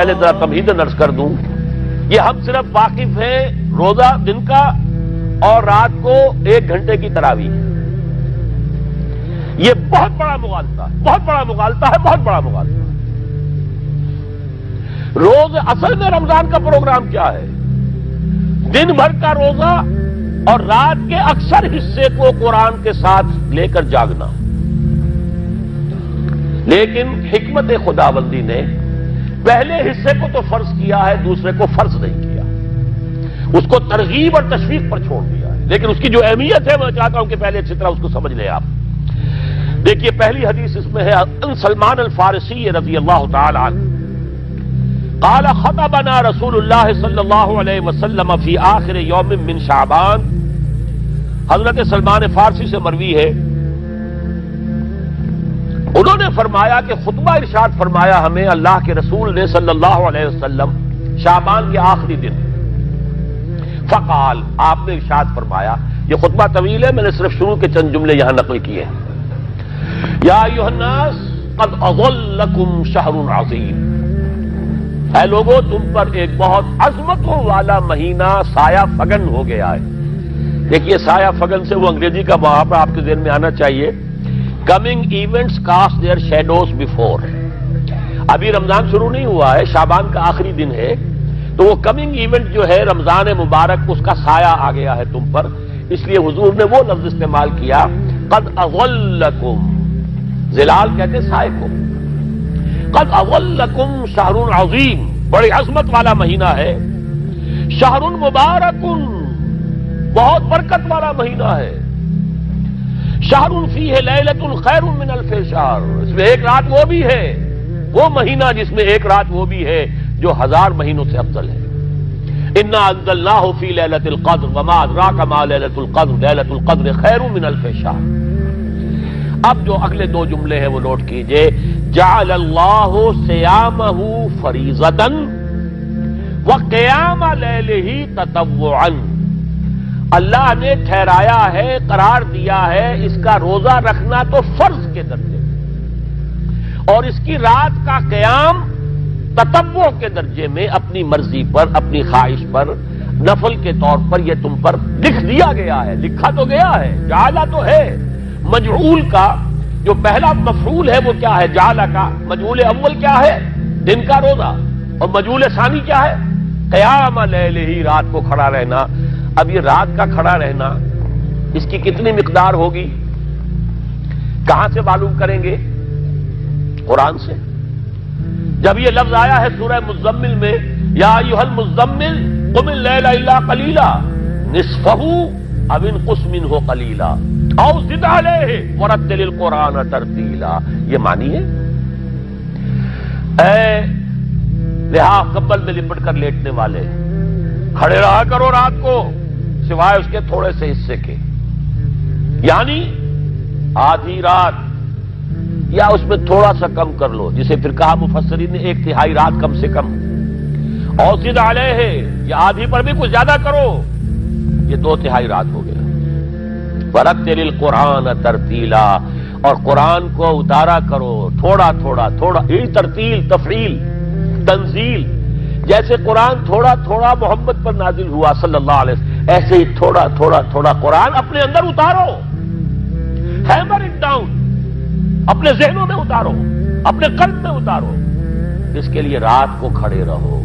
پہلے ذرا تمہیداً عرض کر دوں، یہ ہم صرف واقف ہیں روزہ دن کا اور رات کو 1 گھنٹے کی تراویح، یہ بہت بڑا مغالطہ ہے، بہت بڑا مغالطہ ہے، بہت بڑا مغالطہ ہے۔ روز اصل میں رمضان کا پروگرام کیا ہے؟ دن بھر کا روزہ اور رات کے اکثر حصے کو قرآن کے ساتھ لے کر جاگنا۔ لیکن حکمت خداوندی نے پہلے حصے کو تو فرض کیا ہے، دوسرے کو فرض نہیں کیا، اس کو ترغیب اور تشویق پر چھوڑ دیا ہے۔ لیکن اس کی جو اہمیت ہے میں چاہتا ہوں کہ پہلے اچھی طرح اس کو سمجھ لیں آپ۔ دیکھیے پہلی حدیث اس میں ہے ان سلمان الفارسی رضی اللہ تعالی عنہ قال خطبنا رسول اللہ صلی اللہ علیہ وسلم فی آخر یوم من شعبان۔ حضرت سلمان فارسی سے مروی ہے، انہوں نے فرمایا کہ خطبہ ارشاد فرمایا ہمیں اللہ کے رسول نے صلی اللہ علیہ وسلم شعبان کے آخری دن۔ فقال، آپ نے ارشاد فرمایا، یہ خطبہ طویل ہے، میں نے صرف شروع کے چند جملے یہاں نقل کیے ہیں۔ یا ایھا الناس قد اظلکم شہر عظیم، اے لوگوں تم پر ایک بہت عظمتوں والا مہینہ سایہ فگن ہو گیا ہے۔ دیکھیے سایہ فگن سے وہ انگریزی کا محاورہ آپ کے ذہن میں آنا چاہیے، coming events cast their shadows before. ابھی رمضان شروع نہیں ہوا ہے، شعبان کا آخری دن ہے، تو وہ کمنگ ایونٹ جو ہے رمضان مبارک، اس کا سایہ آ گیا ہے تم پر، اس لیے حضور نے وہ لفظ استعمال کیا قد اظلکم، ظلال کہتے سائے کو، قد اظلکم شہر عظیم، بڑی عظمت والا مہینہ ہے، شہر مبارک، بہت برکت والا مہینہ ہے، شہر فیہ لیلۃ خیر من الف شہر، اس میں ایک رات وہ بھی ہے، وہ مہینہ جس میں ایک رات وہ بھی ہے جو 1000 مہینوں سے افضل ہے۔ انا انزلناہ فی لیلۃ القدر وما ادراک ما لیلۃ القدر لیلۃ القدر خیر من الف شہر۔ اب جو اگلے 2 جملے ہیں وہ نوٹ کیجئے، جعل اللہ صیامہ فریضۃ وقیام لیلہ تطوعا، اللہ نے ٹھہرایا ہے، قرار دیا ہے اس کا روزہ رکھنا تو فرض کے درجے میں، اور اس کی رات کا قیام تطوع کے درجے میں، اپنی مرضی پر، اپنی خواہش پر، نفل کے طور پر یہ تم پر لکھ دیا گیا ہے، لکھا تو گیا ہے، جعلہ تو ہے۔ مجعول کا جو پہلا مفعول ہے وہ کیا ہے؟ جعلہ کا مجعول اول کیا ہے؟ دن کا روزہ، اور مجعول ثانی کیا ہے؟ قیام لیلہ، رات کو کھڑا رہنا۔ اب یہ رات کا کھڑا رہنا اس کی کتنی مقدار ہوگی؟ کہاں سے معلوم کریں گے؟ قرآن سے۔ جب یہ لفظ آیا ہے سورہ مزمل میں، یا ایھا المزمل قم اللیل الا قلیلا نصفہ او انقص منہ قلیلا او زد علیہ ورتل القرآن ترتیلا، یہ معنی ہے اے لہا کمبل میں لپٹ کر لیٹنے والے، کھڑے رہا کرو رات کو سوائے اس کے تھوڑے سے حصے کے، یعنی آدھی رات یا اس میں تھوڑا سا کم کر لو، جسے پھر کہا مفسرین نے 1/3 رات کم سے کم، اور زد علیہ یا آدھی پر بھی کچھ زیادہ کرو، یہ 2/3 رات ہو گیا۔ ورتل القرآن ترتیلا، اور قرآن کو اتارا کرو تھوڑا تھوڑا تھوڑا، یہ ترتیل، تفعیل، تنزیل، جیسے قرآن تھوڑا تھوڑا محمد پر نازل ہوا صلی اللہ علیہ وسلم، ایسے ہی تھوڑا تھوڑا تھوڑا قرآن اپنے اندر اتارو، ہیمر اٹ ڈاؤن، اپنے ذہنوں میں اتارو، اپنے قلب میں اتارو۔ اس کے لیے رات کو کھڑے رہو،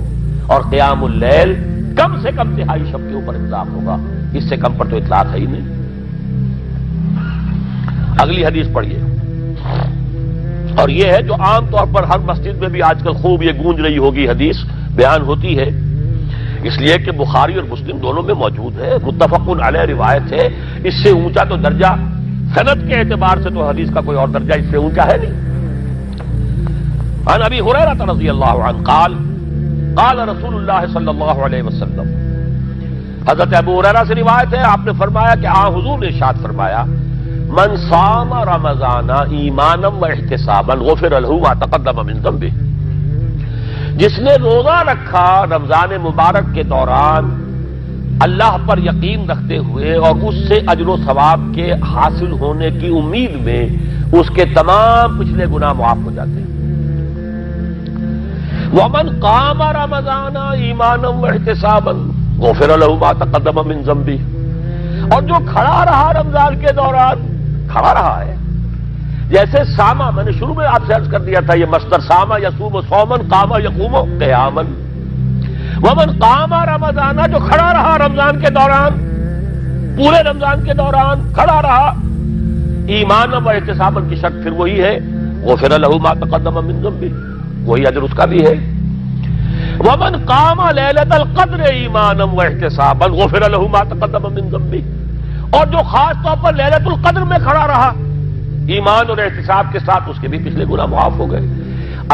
اور قیام اللیل کم سے کم 1/3 شب کے اوپر اطلاق ہوگا، اس سے کم پر تو اطلاق ہے ہی نہیں۔ اگلی حدیث پڑھیے، اور یہ ہے جو عام طور پر ہر مسجد میں بھی آج کل خوب یہ گونج رہی ہوگی، حدیث بیان ہوتی ہے، اس لیے کہ بخاری اور مسلم دونوں میں موجود ہے، متفق علیہ روایت ہے، اس سے اونچا تو درجہ سند کے اعتبار سے تو حدیث کا کوئی اور درجہ اس سے اونچا ہے نہیں۔ عن ابی ہریرہ رضی اللہ عنہ قال قال رسول اللہ صلی اللہ علیہ وسلم، حضرت ابو ہریرہ سے روایت ہے، آپ نے فرمایا کہ حضور نے ارشاد فرمایا، من صام رمضان ایمانا واحتسابا غفر له ما تقدم من ذنبه، جس نے روزہ رکھا رمضان مبارک کے دوران اللہ پر یقین رکھتے ہوئے اور اس سے اجر و ثواب کے حاصل ہونے کی امید میں، اس کے تمام پچھلے گناہ معاف ہو جاتے ہیں۔ ومن قام رمضان ایمانا واحتسابا غفر له ما تقدم من ذنبه، اور جو کھڑا رہا رمضان کے دوران، کھڑا رہا ہے جیسے ساما، میں نے شروع میں آپ سے عرض کر دیا تھا یہ مصدر ساما یصوم صومن قام یقوم قیاما، ومن قام رمضان، جو کھڑا رہا رمضان کے دوران، پورے رمضان کے دوران کھڑا رہا، ایمان و احتسابا کی شرط پھر وہی ہے، غفر له ما تقدم من ذنبه، وہی اجر اس کا بھی ہے، ومن قام لیلۃ القدر ایمانا واحتسابا غفر له ما تقدم من ذنبه، اور جو خاص طور پر لیلۃ القدر میں کھڑا رہا ایمان اور احتساب کے ساتھ، اس کے بھی پچھلے گناہ معاف ہو گئے۔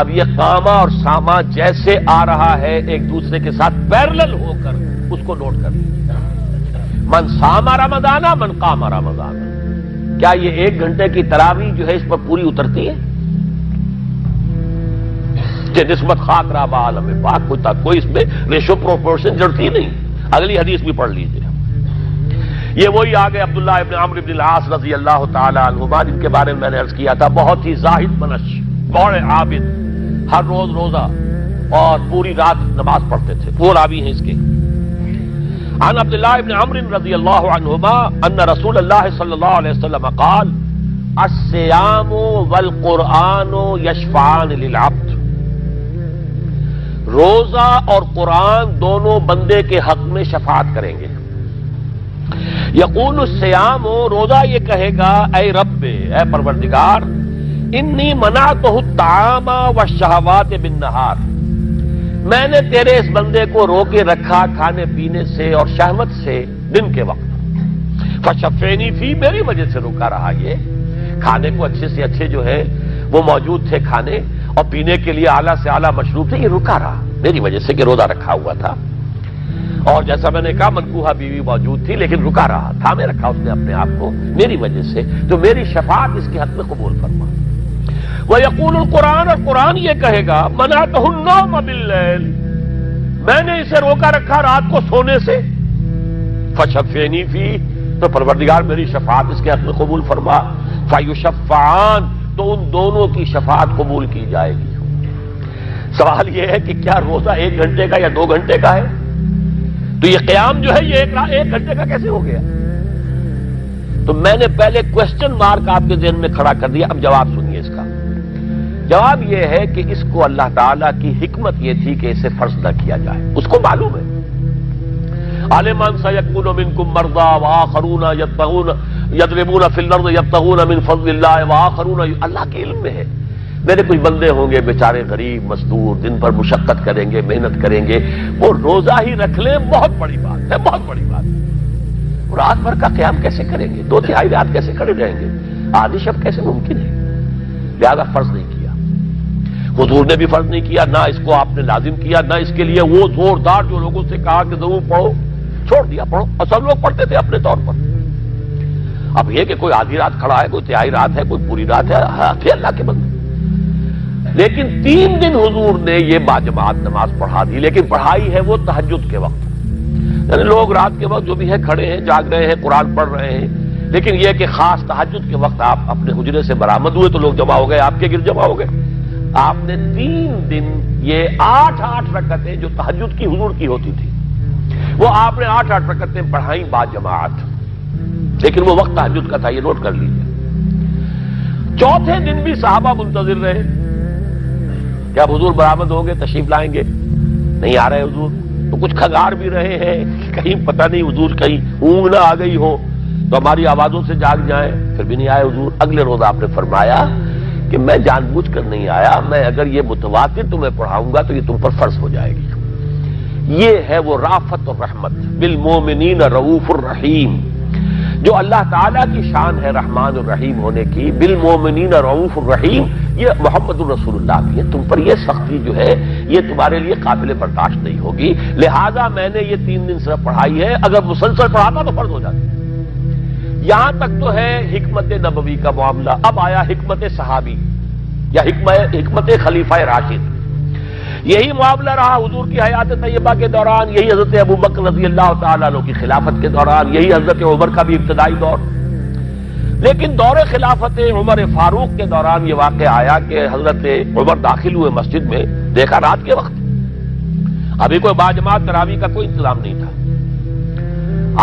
اب یہ قامہ اور سامہ جیسے آ رہا ہے ایک دوسرے کے ساتھ پیرلل ہو کر، اس کو نوٹ کر لیجیے، من سام رمضان من قام رمضان، کیا یہ 1 گھنٹے کی تراویح جو ہے اس پر پوری اترتی ہے کہ نسبت خاک رابع عالم پاک کوئی اس میں ریشو پروپورشن جڑتی نہیں؟ اگلی حدیث بھی پڑھ لیجیے، یہ وہی آگے عبداللہ ابن عمرو بن العاص رضی اللہ تعالی عنہما، جن کے بارے میں میں نے عرض کیا تھا بہت ہی زاہد منش، بڑے عابد، ہر روز روزہ اور پوری رات نماز پڑھتے تھے، وہ راوی ہیں اس کے۔ عن عبداللہ ابن عمرو رضی اللہ عنہما ان رسول اللہ صلی اللہ علیہ وسلم قال الصیام والقرآن یشفعان للعبد، روزہ اور قرآن دونوں بندے کے حق میں شفاعت کریں گے۔ یقول الصیام، روزہ یہ کہے گا اے رب، اے پروردگار، انی منعتہ الطعام والشہوات بالنہار، میں نے تیرے اس بندے کو روکے رکھا کھانے پینے سے اور شہوت سے دن کے وقت، فشفینی فی، میری وجہ سے روکا رہا، یہ کھانے کو اچھے سے اچھے جو ہے وہ موجود تھے کھانے، اور پینے کے لیے اعلیٰ سے اعلیٰ مشروب تھے، یہ رکا رہا میری وجہ سے کہ روزہ رکھا ہوا تھا، اور جیسا میں نے کہا منکوحہ بیوی موجود تھی لیکن رکا رہا، تھامے رکھا اس نے اپنے آپ کو میری وجہ سے، تو میری شفاعت اس کے حق میں قبول فرما۔ وَيَقُولُ الْقُرْآنُ، اور قرآن یہ کہے گا مَنَعْتُهُ النَّوْمَ بِاللَّيْلِ، میں نے اسے روکا رکھا رات کو سونے سے، فَشَفِّعْنِي فِيهِ، تو پروردگار میری شفاعت اس کے حق میں قبول فرما، فَيُشَفَّعَانِ، تو ان دونوں کی شفاعت قبول کی جائے گی۔ سوال یہ ہے کہ کیا روزہ 1 گھنٹے کا یا 2 گھنٹے کا ہے؟ تو یہ قیام جو ہے یہ 1 گھنٹے کا کیسے ہو گیا؟ تو میں نے پہلے کوسچن مارک آپ کے ذہن میں کھڑا کر دیا، اب جواب سنیے اس کا۔ جواب یہ ہے کہ اس کو اللہ تعالیٰ کی حکمت یہ تھی کہ اسے فرض نہ کیا جائے، اس کو معلوم ہے، عالمان سیکون منکم مرضی وآخرون یضربون فی الارض یبتغون من فضل اللہ وآخرون، اللہ کے علم میں ہے میرے کچھ بندے ہوں گے بیچارے غریب مزدور، دن بھر مشقت کریں گے، محنت کریں گے، وہ روزہ ہی رکھ لیں، بہت بڑی بات ہے، بہت بڑی بات ہے۔ رات بھر کا قیام کیسے کریں گے؟ 2/3 رات کیسے کھڑے رہیں گے؟ آدھی شب کیسے ممکن ہے؟ لہذا فرض نہیں کیا، حضور نے بھی فرض نہیں کیا، نہ اس کو آپ نے لازم کیا، نہ اس کے لیے وہ زوردار جو لوگوں سے کہا کہ ضرور پڑھو، چھوڑ دیا پڑھو، اور سب لوگ پڑھتے تھے اپنے طور پر۔ اب یہ کہ کوئی آدھی رات کھڑا ہے، کوئی 1/3 رات ہے، کوئی پوری رات ہے، پھر اللہ کے بندے۔ لیکن 3 دن حضور نے یہ باجماعت نماز پڑھا دی، لیکن پڑھائی ہے وہ تہجد کے وقت، یعنی لوگ رات کے وقت جو بھی ہے کھڑے ہیں، جاگ رہے ہیں، قرآن پڑھ رہے ہیں، لیکن یہ کہ خاص تہجد کے وقت آپ اپنے حجرے سے برآمد ہوئے تو لوگ جمع ہو گئے، آپ کے گرد جمع ہو گئے۔ آپ نے 3 دن یہ 8 رکعتیں جو تہجد کی حضور کی ہوتی تھی، وہ آپ نے 8 رکعتیں پڑھائیں باجماعت، لیکن وہ وقت تہجد کا تھا، یہ نوٹ کر لیجیے۔ 4تھے دن بھی صحابہ منتظر رہے، کیا حضور برآمد ہوں گے، تشریف لائیں گے؟ نہیں آ رہے حضور، تو کچھ کھگار بھی رہے ہیں، کہیں پتہ نہیں حضور کہیں اونگ نہ آ گئی ہو تو ہماری آوازوں سے جاگ جائیں، پھر بھی نہیں آئے حضور۔ اگلے روز آپ نے فرمایا کہ میں جان بوجھ کر نہیں آیا، میں اگر یہ متواتر تمہیں پڑھاؤں گا تو یہ تم پر فرض ہو جائے گی۔ یہ ہے وہ رافت اور رحمت، بالمومنین رؤوف الرحیم، جو اللہ تعالیٰ کی شان ہے رحمان الرحیم ہونے کی، بالمومنین رؤوف الرحیم، یہ محمد الرسول اللہ کی ہے، تم پر یہ سختی جو ہے یہ تمہارے لیے قابل برداشت نہیں ہوگی، لہذا میں نے یہ 3 دن صرف پڑھائی ہے، اگر مسلسل پڑھاتا تو فرض ہو جاتی۔ یہاں تک تو ہے حکمت نبوی کا معاملہ، اب آیا حکمت صحابی یا حکمت خلیفہ راشد۔ یہی معاملہ رہا حضور کی حیات طیبہ کے دوران، یہی حضرت ابوبکر رضی اللہ تعالیٰ عنہ کی خلافت کے دوران، یہی حضرت عمر کا بھی ابتدائی دور۔ لیکن دور خلافت عمر فاروق کے دوران یہ واقعہ آیا کہ حضرت عمر داخل ہوئے مسجد میں، دیکھا رات کے وقت ابھی کوئی باجماعت تراویح کا کوئی انتظام نہیں تھا.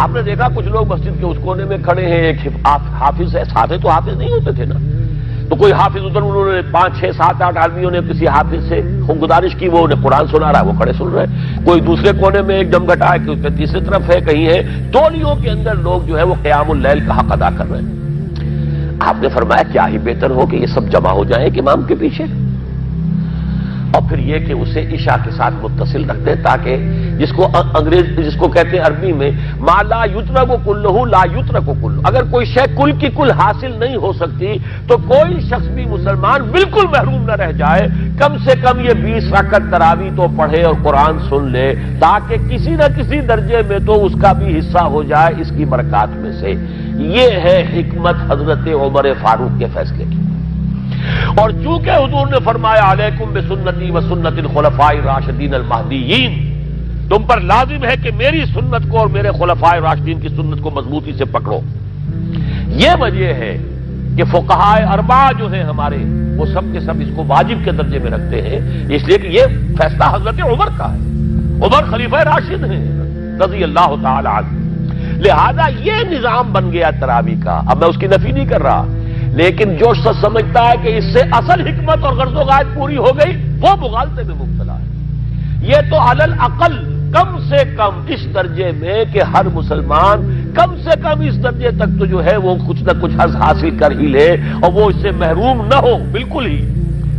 آپ نے دیکھا کچھ لوگ مسجد کے اس کونے میں کھڑے ہیں، ایک حافظ ہے، ساتھ تو حافظ نہیں ہوتے تھے نا، تو کوئی حافظ ادھر، انہوں نے 5 6 7 8 آدمیوں نے کسی حافظ سے گزارش کی، وہ انہیں قرآن سنا رہا ہے، وہ کھڑے سن رہے ہیں. کوئی دوسرے کونے میں ایک جمگھٹ ہے کہ تیسری طرف ہے، کہیں ہے، تولیوں کے اندر لوگ جو ہے وہ قیام اللیل کا حق ادا کر رہے ہیں. آپ نے فرمایا کیا ہی بہتر ہو کہ یہ سب جمع ہو جائیں ایک امام کے پیچھے، اور پھر یہ کہ اسے عشاء کے ساتھ متصل رکھ دیں، تاکہ جس کو کہتے ہیں عربی میں ما لا یترک کلہ لا یترک کلہ، اگر کوئی شے کل کی کل حاصل نہیں ہو سکتی تو کوئی شخص بھی مسلمان بالکل محروم نہ رہ جائے، کم سے کم یہ 20 رکعت تراویح تو پڑھے اور قرآن سن لے، تاکہ کسی نہ کسی درجے میں تو اس کا بھی حصہ ہو جائے اس کی برکات میں سے. یہ ہے حکمت حضرت عمر فاروق کے فیصلے کی. اور چونکہ حضور نے فرمایا علیکم بسنتی و سنت الخلفاء الراشدین المہدیین، تم پر لازم ہے کہ میری سنت کو اور میرے خلفاء راشدین کی سنت کو مضبوطی سے پکڑو. یہ وجہ ہے کہ فقہاء اربعہ جو ہیں ہمارے، وہ سب کے سب اس کو واجب کے درجے میں رکھتے ہیں، اس لیے کہ یہ فیصلہ حضرت عمر کا ہے. عمر خلیفہ راشد ہیں رضی اللہ تعالی عنہ، لہذا یہ نظام بن گیا تراویح کا. اب میں اس کی نفی نہیں کر رہا، لیکن جو شخص سمجھتا ہے کہ اس سے اصل حکمت اور غرض و غایت پوری ہو گئی، وہ مغالطے میں مبتلا ہے. یہ تو علی الاقل کم سے کم اس درجے میں کہ ہر مسلمان کم سے کم اس درجے تک تو جو ہے وہ کچھ نہ کچھ حظ حاصل کر ہی لے، اور وہ اس سے محروم نہ ہو بالکل ہی.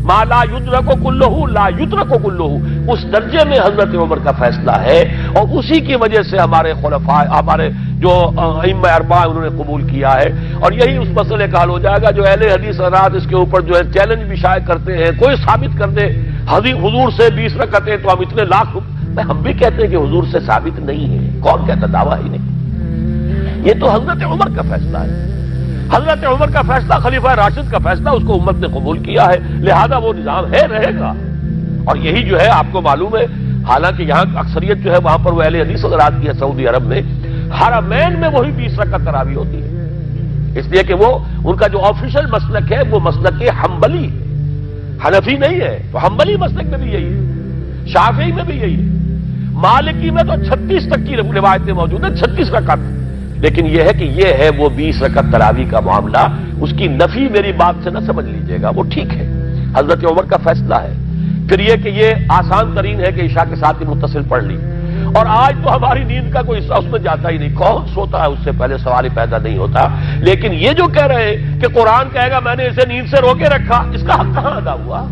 ما لا یدرک کلہ لا یترک کلہ، اس درجے میں حضرت عمر کا فیصلہ ہے، اور اسی کی وجہ سے ہمارے خلفاء، ہمارے جو ائمہ اربعہ انہوں نے قبول کیا ہے. اور یہی اس مسئلے کا حل ہو جائے گا. جو اہل حدیث حضرات اس کے اوپر جو ہے چیلنج بھی شائع کرتے ہیں، کوئی ثابت کر دے حضور سے 20 رکعتیں تو ہم اتنے لاکھ، ہم بھی کہتے ہیں کہ حضور سے ثابت نہیں ہے. کون کہتا؟ دعویٰ ہی نہیں. یہ تو حضرت عمر کا فیصلہ ہے، حضرت عمر کا فیصلہ، خلیفہ راشد کا فیصلہ، اس کو امت نے قبول کیا ہے، لہذا وہ نظام ہے، رہے گا. اور یہی جو ہے آپ کو معلوم ہے، حالانکہ یہاں اکثریت جو ہے وہاں پر وہ اہل حدیث حضرات کی ہے سعودی عرب میں، حرمین میں وہی 20 رکعت تراویح ہوتی ہے، اس لیے کہ وہ ان کا جو آفیشل مسلک ہے وہ مسلک حنبلی، حنفی نہیں ہے. تو حنبلی مسلک میں بھی یہی ہے، شافعی میں بھی یہی ہے، مالکی میں تو 36 تک کی روایتیں موجود ہیں، 36 رکعت. لیکن یہ ہے کہ یہ ہے وہ 20 رکعت تراویح کا معاملہ، اس کی نفی میری بات سے نہ سمجھ لیجئے گا، وہ ٹھیک ہے، حضرت عمر کا فیصلہ ہے. پھر یہ کہ یہ آسان ترین ہے کہ عشاء کے ساتھ ہی متصل پڑھ لی، اور آج تو ہماری نیند کا کوئی حصہ اس میں جاتا ہی نہیں، کون سوتا ہے اس سے پہلے سوال ہی پیدا نہیں ہوتا. لیکن یہ جو کہہ رہے ہیں کہ قرآن کہے گا میں نے اسے نیند سے روکے رکھا، اس کا حق کہاں ادا ہوا؟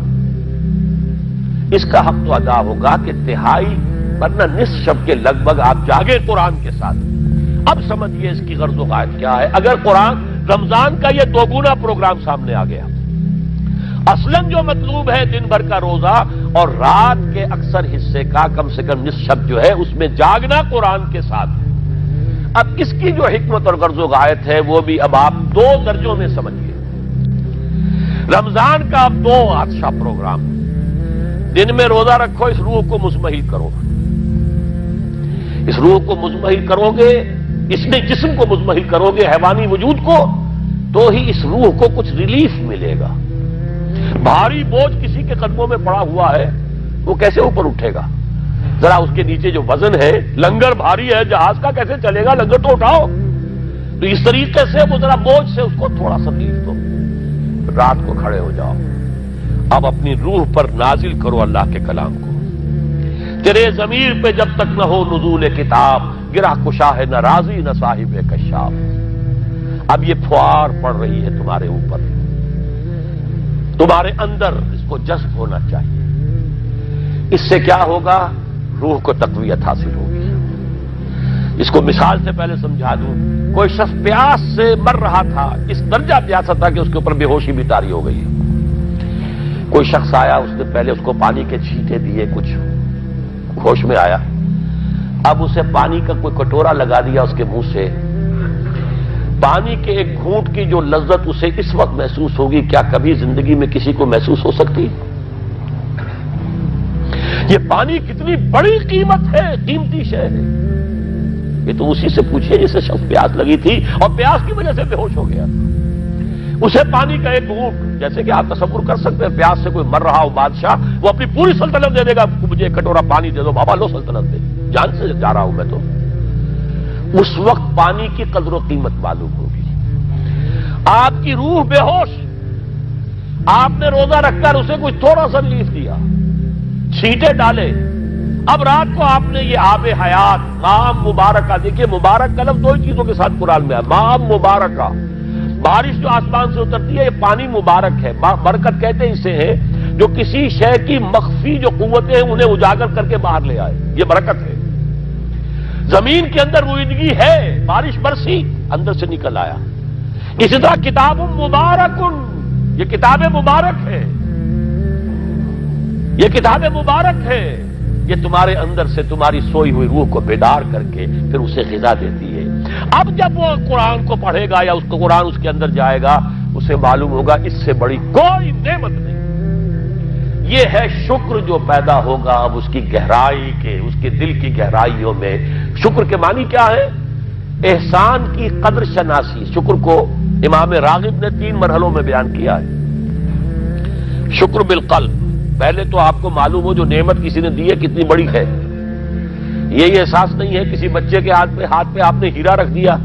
اس کا حق تو ادا ہوگا کہ تہائی ورنہ نصف شب کے لگ بھگ آپ جاگے قرآن کے ساتھ. اب سمجھیے اس کی غرض و غایت کیا ہے. اگر قرآن رمضان کا یہ دوگنا پروگرام سامنے آ گیا، اصلاً جو مطلوب ہے دن بھر کا روزہ اور رات کے اکثر حصے کا کم سے کم نصف شب جو ہے اس میں جاگنا قرآن کے ساتھ. اب اس کی جو حکمت اور غرض و غایت ہے وہ بھی اب آپ 2 درجوں میں سمجھیے. رمضان کا اب 2 اچھا پروگرام. دن میں روزہ رکھو، اس روح کو مزمحل کرو، اس روح کو مزمحل کرو گے، اس میں جسم کو مزمحل کرو گے، حیوانی وجود کو، تو ہی اس روح کو کچھ ریلیف ملے گا. بھاری بوجھ کسی کے قدموں میں پڑا ہوا ہے، وہ کیسے اوپر اٹھے گا؟ ذرا اس کے نیچے جو وزن ہے، لنگر بھاری ہے، جہاز کا کیسے چلے گا؟ لنگر تو اٹھاؤ. تو اس طریقے سے وہ ذرا بوجھ سے اس کو تھوڑا سا ریلیف دو، رات کو کھڑے ہو جاؤ. اب اپنی روح پر نازل کرو اللہ کے کلام کو. تیرے ضمیر پہ جب تک نہ ہو نزول کتاب، گرہ کشا ہے نہ راضی نہ صاحب کشاف. اب یہ پھوار پڑ رہی ہے تمہارے اوپر، تمہارے اندر اس کو جذب ہونا چاہیے. اس سے کیا ہوگا؟ روح کو تقویت حاصل ہوگی. اس کو مثال سے پہلے سمجھا دوں. کوئی شخص پیاس سے مر رہا تھا، اس درجہ پیاسا تھا کہ اس کے اوپر بے ہوشی بھی طاری ہو گئی. کوئی شخص آیا، اس نے پہلے اس کو پانی کے چھینٹے دیے، کچھ ہوش میں آیا. اب اسے پانی کا کوئی کٹورا لگا دیا اس کے منہ سے. پانی کے ایک گھونٹ کی جو لذت اسے اس وقت محسوس ہوگی، کیا کبھی زندگی میں کسی کو محسوس ہو سکتی؟ یہ پانی کتنی بڑی قیمت ہے، قیمتی شے ہے. یہ تو اسی سے پوچھئے جسے شخص پیاس لگی تھی اور پیاس کی وجہ سے بے ہوش ہو گیا. اسے پانی کا ایک گھونٹ، جیسے کہ آپ تصور کر سکتے ہیں پیاس سے کوئی مر رہا ہو بادشاہ، وہ اپنی پوری سلطنت دے دے گا، مجھے ایک کٹورا پانی دے دو، بابا لو سلطنت دے، جان سے جا رہا ہوں میں تو۔ اس وقت پانی کی قدر و قیمت معلوم ہوگی۔ آپ کی روح بے ہوش، آپ نے روزہ رکھ کر اسے کوئی تھوڑا سا ریلیف دیا، چھینٹے ڈالے، اب رات کو آپ نے یہ آب حیات مام مبارکہ، دیکھیے مبارک کا لفظ دو ہی چیزوں کے ساتھ قرآن میں ہے، مام مبارکہ، بارش جو آسمان سے اترتی ہے یہ پانی مبارک ہے، برکت کہتے ہیں اسے ہیں جو کسی شے کی مخفی جو قوتیں ہیں انہیں اجاگر کر کے باہر لے آئے، یہ برکت ہے۔ زمین کے اندر روئیدگی ہے، بارش برسی اندر سے نکل آیا۔ اسی طرح کتاب مبارک، یہ کتاب مبارک ہے، یہ کتاب مبارک ہے، یہ تمہارے اندر سے تمہاری سوئی ہوئی روح کو بیدار کر کے پھر اسے غذا دیتی ہے۔ اب جب وہ قرآن کو پڑھے گا یا اس کو قرآن اس کے اندر جائے گا، اسے معلوم ہوگا اس سے بڑی کوئی نعمت نہیں۔ یہ ہے شکر جو پیدا ہوگا اب اس کی گہرائی کے، اس کے دل کی گہرائیوں میں۔ شکر کے معنی کیا ہے؟ احسان کی قدر شناسی۔ شکر کو امام راغب نے 3 مرحلوں میں بیان کیا ہے۔ شکر بالقلب، پہلے تو آپ کو معلوم ہو جو نعمت کسی نے دی ہے کتنی بڑی ہے، یہ احساس نہیں ہے۔ کسی بچے کے ہاتھ پہ آپ نے ہیرا رکھ دیا،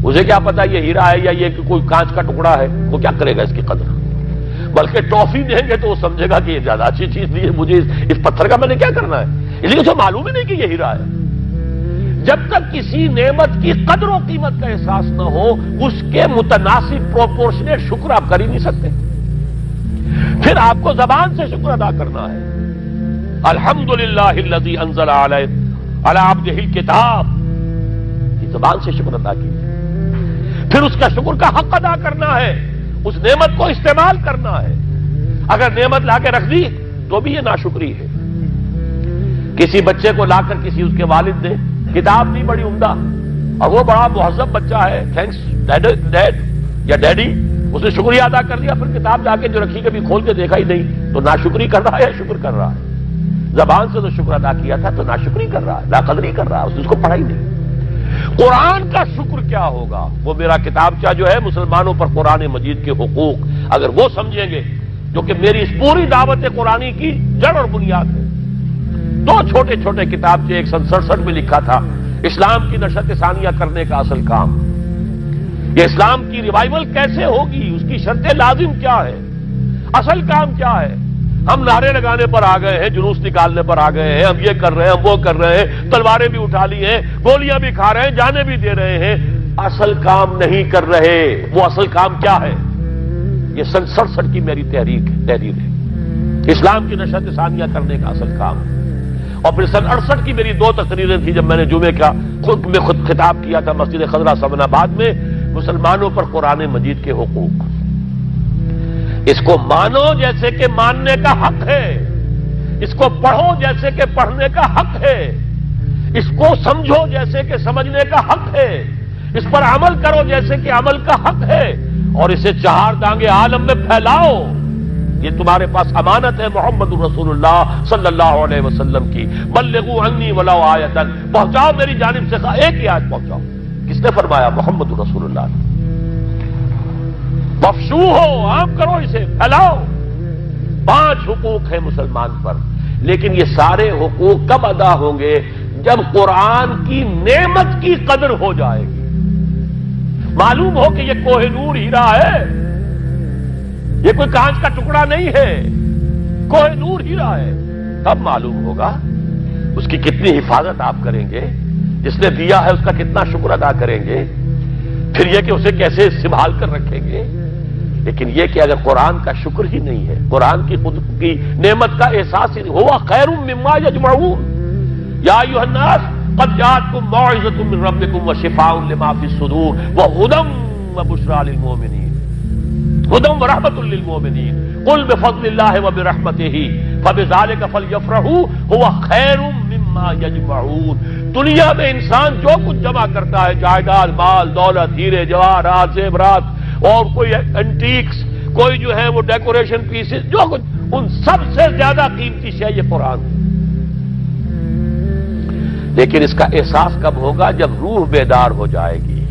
اسے کیا پتا یہ ہیرا ہے یا یہ کوئی کانچ کا ٹکڑا ہے، وہ کیا کرے گا اس کی قدر؟ بلکہ ٹافی دیں گے تو وہ سمجھے گا کہ یہ زیادہ اچھی چیز دی ہے، مجھے اس پتھر کا میں نے کیا کرنا ہے، اس لیے اسے معلوم ہی نہیں کہ یہ ہیرا ہے۔ جب تک کسی نعمت کی قدر و قیمت کا احساس نہ ہو، اس کے متناسب پروپورشنیٹ شکر آپ کر ہی نہیں سکتے۔ پھر آپ کو زبان سے شکر ادا کرنا ہے۔ الحمدللہ الذی انزل علی عبدہ الکتاب، یہ زبان سے شکر ادا کیجیے۔ پھر اس کا شکر کا حق ادا کرنا ہے، اس نعمت کو استعمال کرنا ہے۔ اگر نعمت لا کے رکھ دی تو بھی یہ ناشکری ہے۔ کسی بچے کو لا کر کسی اس کے والد نے کتاب دی بڑی عمدہ، اور وہ بڑا مہذب بچہ ہے، تھینکس ڈیڈ یا ڈیڈی، اس نے شکریہ ادا کر لیا، پھر کتاب جا کے جو رکھی کبھی کھول کے دیکھا ہی نہیں، تو ناشکری کر رہا ہے یا شکر کر رہا ہے؟ زبان سے تو شکر ادا کیا تھا تو ناشکری کر رہا ہے، لاقدری کر رہا ہے، اس نے اس کو پڑھا ہی نہیں۔ قرآن کا شکر کیا ہوگا؟ وہ میرا کتابچہ جو ہے مسلمانوں پر قرآن مجید کے حقوق، اگر وہ سمجھیں گے جو کہ میری اس پوری دعوت قرآنی کی جڑ اور بنیاد ہے۔ 2 چھوٹے چھوٹے کتابچے 167 میں لکھا تھا، اسلام کی نشت ثانیہ کرنے کا اصل کام، یہ اسلام کی ریوائول کیسے ہوگی، اس کی شرط لازم کیا ہے، اصل کام کیا ہے۔ ہم نعرے لگانے پر آ گئے ہیں، جلوس نکالنے پر آ گئے ہیں، ہم یہ کر رہے ہیں، ہم وہ کر رہے ہیں، تلواریں بھی اٹھا لی ہیں، گولیاں بھی کھا رہے ہیں، جانیں بھی دے رہے ہیں، اصل کام نہیں کر رہے۔ وہ اصل کام کیا ہے؟ یہ سن 67 کی میری تحریر ہے، اسلام کی نشت ثانیہ کرنے کا اصل کام۔ اور پھر سن 68 کی میری 2 تقریریں تھیں جب میں نے جمعے کا خود خطاب کیا تھا مسجد خضرہ سمن آباد میں، مسلمانوں پر قرآن مجید کے حقوق۔ اس کو مانو جیسے کہ ماننے کا حق ہے، اس کو پڑھو جیسے کہ پڑھنے کا حق ہے، اس کو سمجھو جیسے کہ سمجھنے کا حق ہے، اس پر عمل کرو جیسے کہ عمل کا حق ہے، اور اسے 4 دانگے عالم میں پھیلاؤ۔ یہ تمہارے پاس امانت ہے محمد رسول اللہ صلی اللہ علیہ وسلم کی۔ بلغوا عنی ولو آیۃ، پہنچاؤ میری جانب سے ایک ہی آیت پہنچاؤ۔ کس نے فرمایا؟ محمد رسول اللہ نے۔ مفشو ہو، عام کرو، اسے پھیلاؤ۔ 5 حقوق ہیں مسلمان پر، لیکن یہ سارے حقوق کب ادا ہوں گے؟ جب قرآن کی نعمت کی قدر ہو جائے گی، معلوم ہو کہ یہ کوہ نور ہیرا ہے، یہ کوئی کانچ کا ٹکڑا نہیں ہے، کوہ نور ہیرا ہے، تب معلوم ہوگا اس کی کتنی حفاظت آپ کریں گے، جس نے دیا ہے اس کا کتنا شکر ادا کریں گے، پھر یہ کہ اسے کیسے سنبھال کر رکھیں گے۔ لیکن یہ کہ اگر قرآن کا شکر ہی نہیں ہے، قرآن کی خود کی نعمت کا احساس ہی نہیں، ہوا خیر مما یجمعون، یا ایھا الناس قد جاءتکم موعظۃ من ربکم وشفاء لما فی الصدور وہدی وبشریٰ للمؤمنین، ہدی ورحمۃ للمؤمنین، قل بفضل اللہ وبرحمتہ فبذلک فلیفرحوا ھو خیر مما یجمعون۔ دنیا میں انسان جو کچھ جمع کرتا ہے، جائیداد، مال، دولت، ہیرے جواہرات، زیورات، اور کوئی اینٹیکس، کوئی جو ہے وہ ڈیکوریشن پیسز، جو کچھ، ان سب سے زیادہ قیمتی شے یہ قرآن ہے۔ لیکن اس کا احساس کب ہوگا؟ جب روح بیدار ہو جائے گی،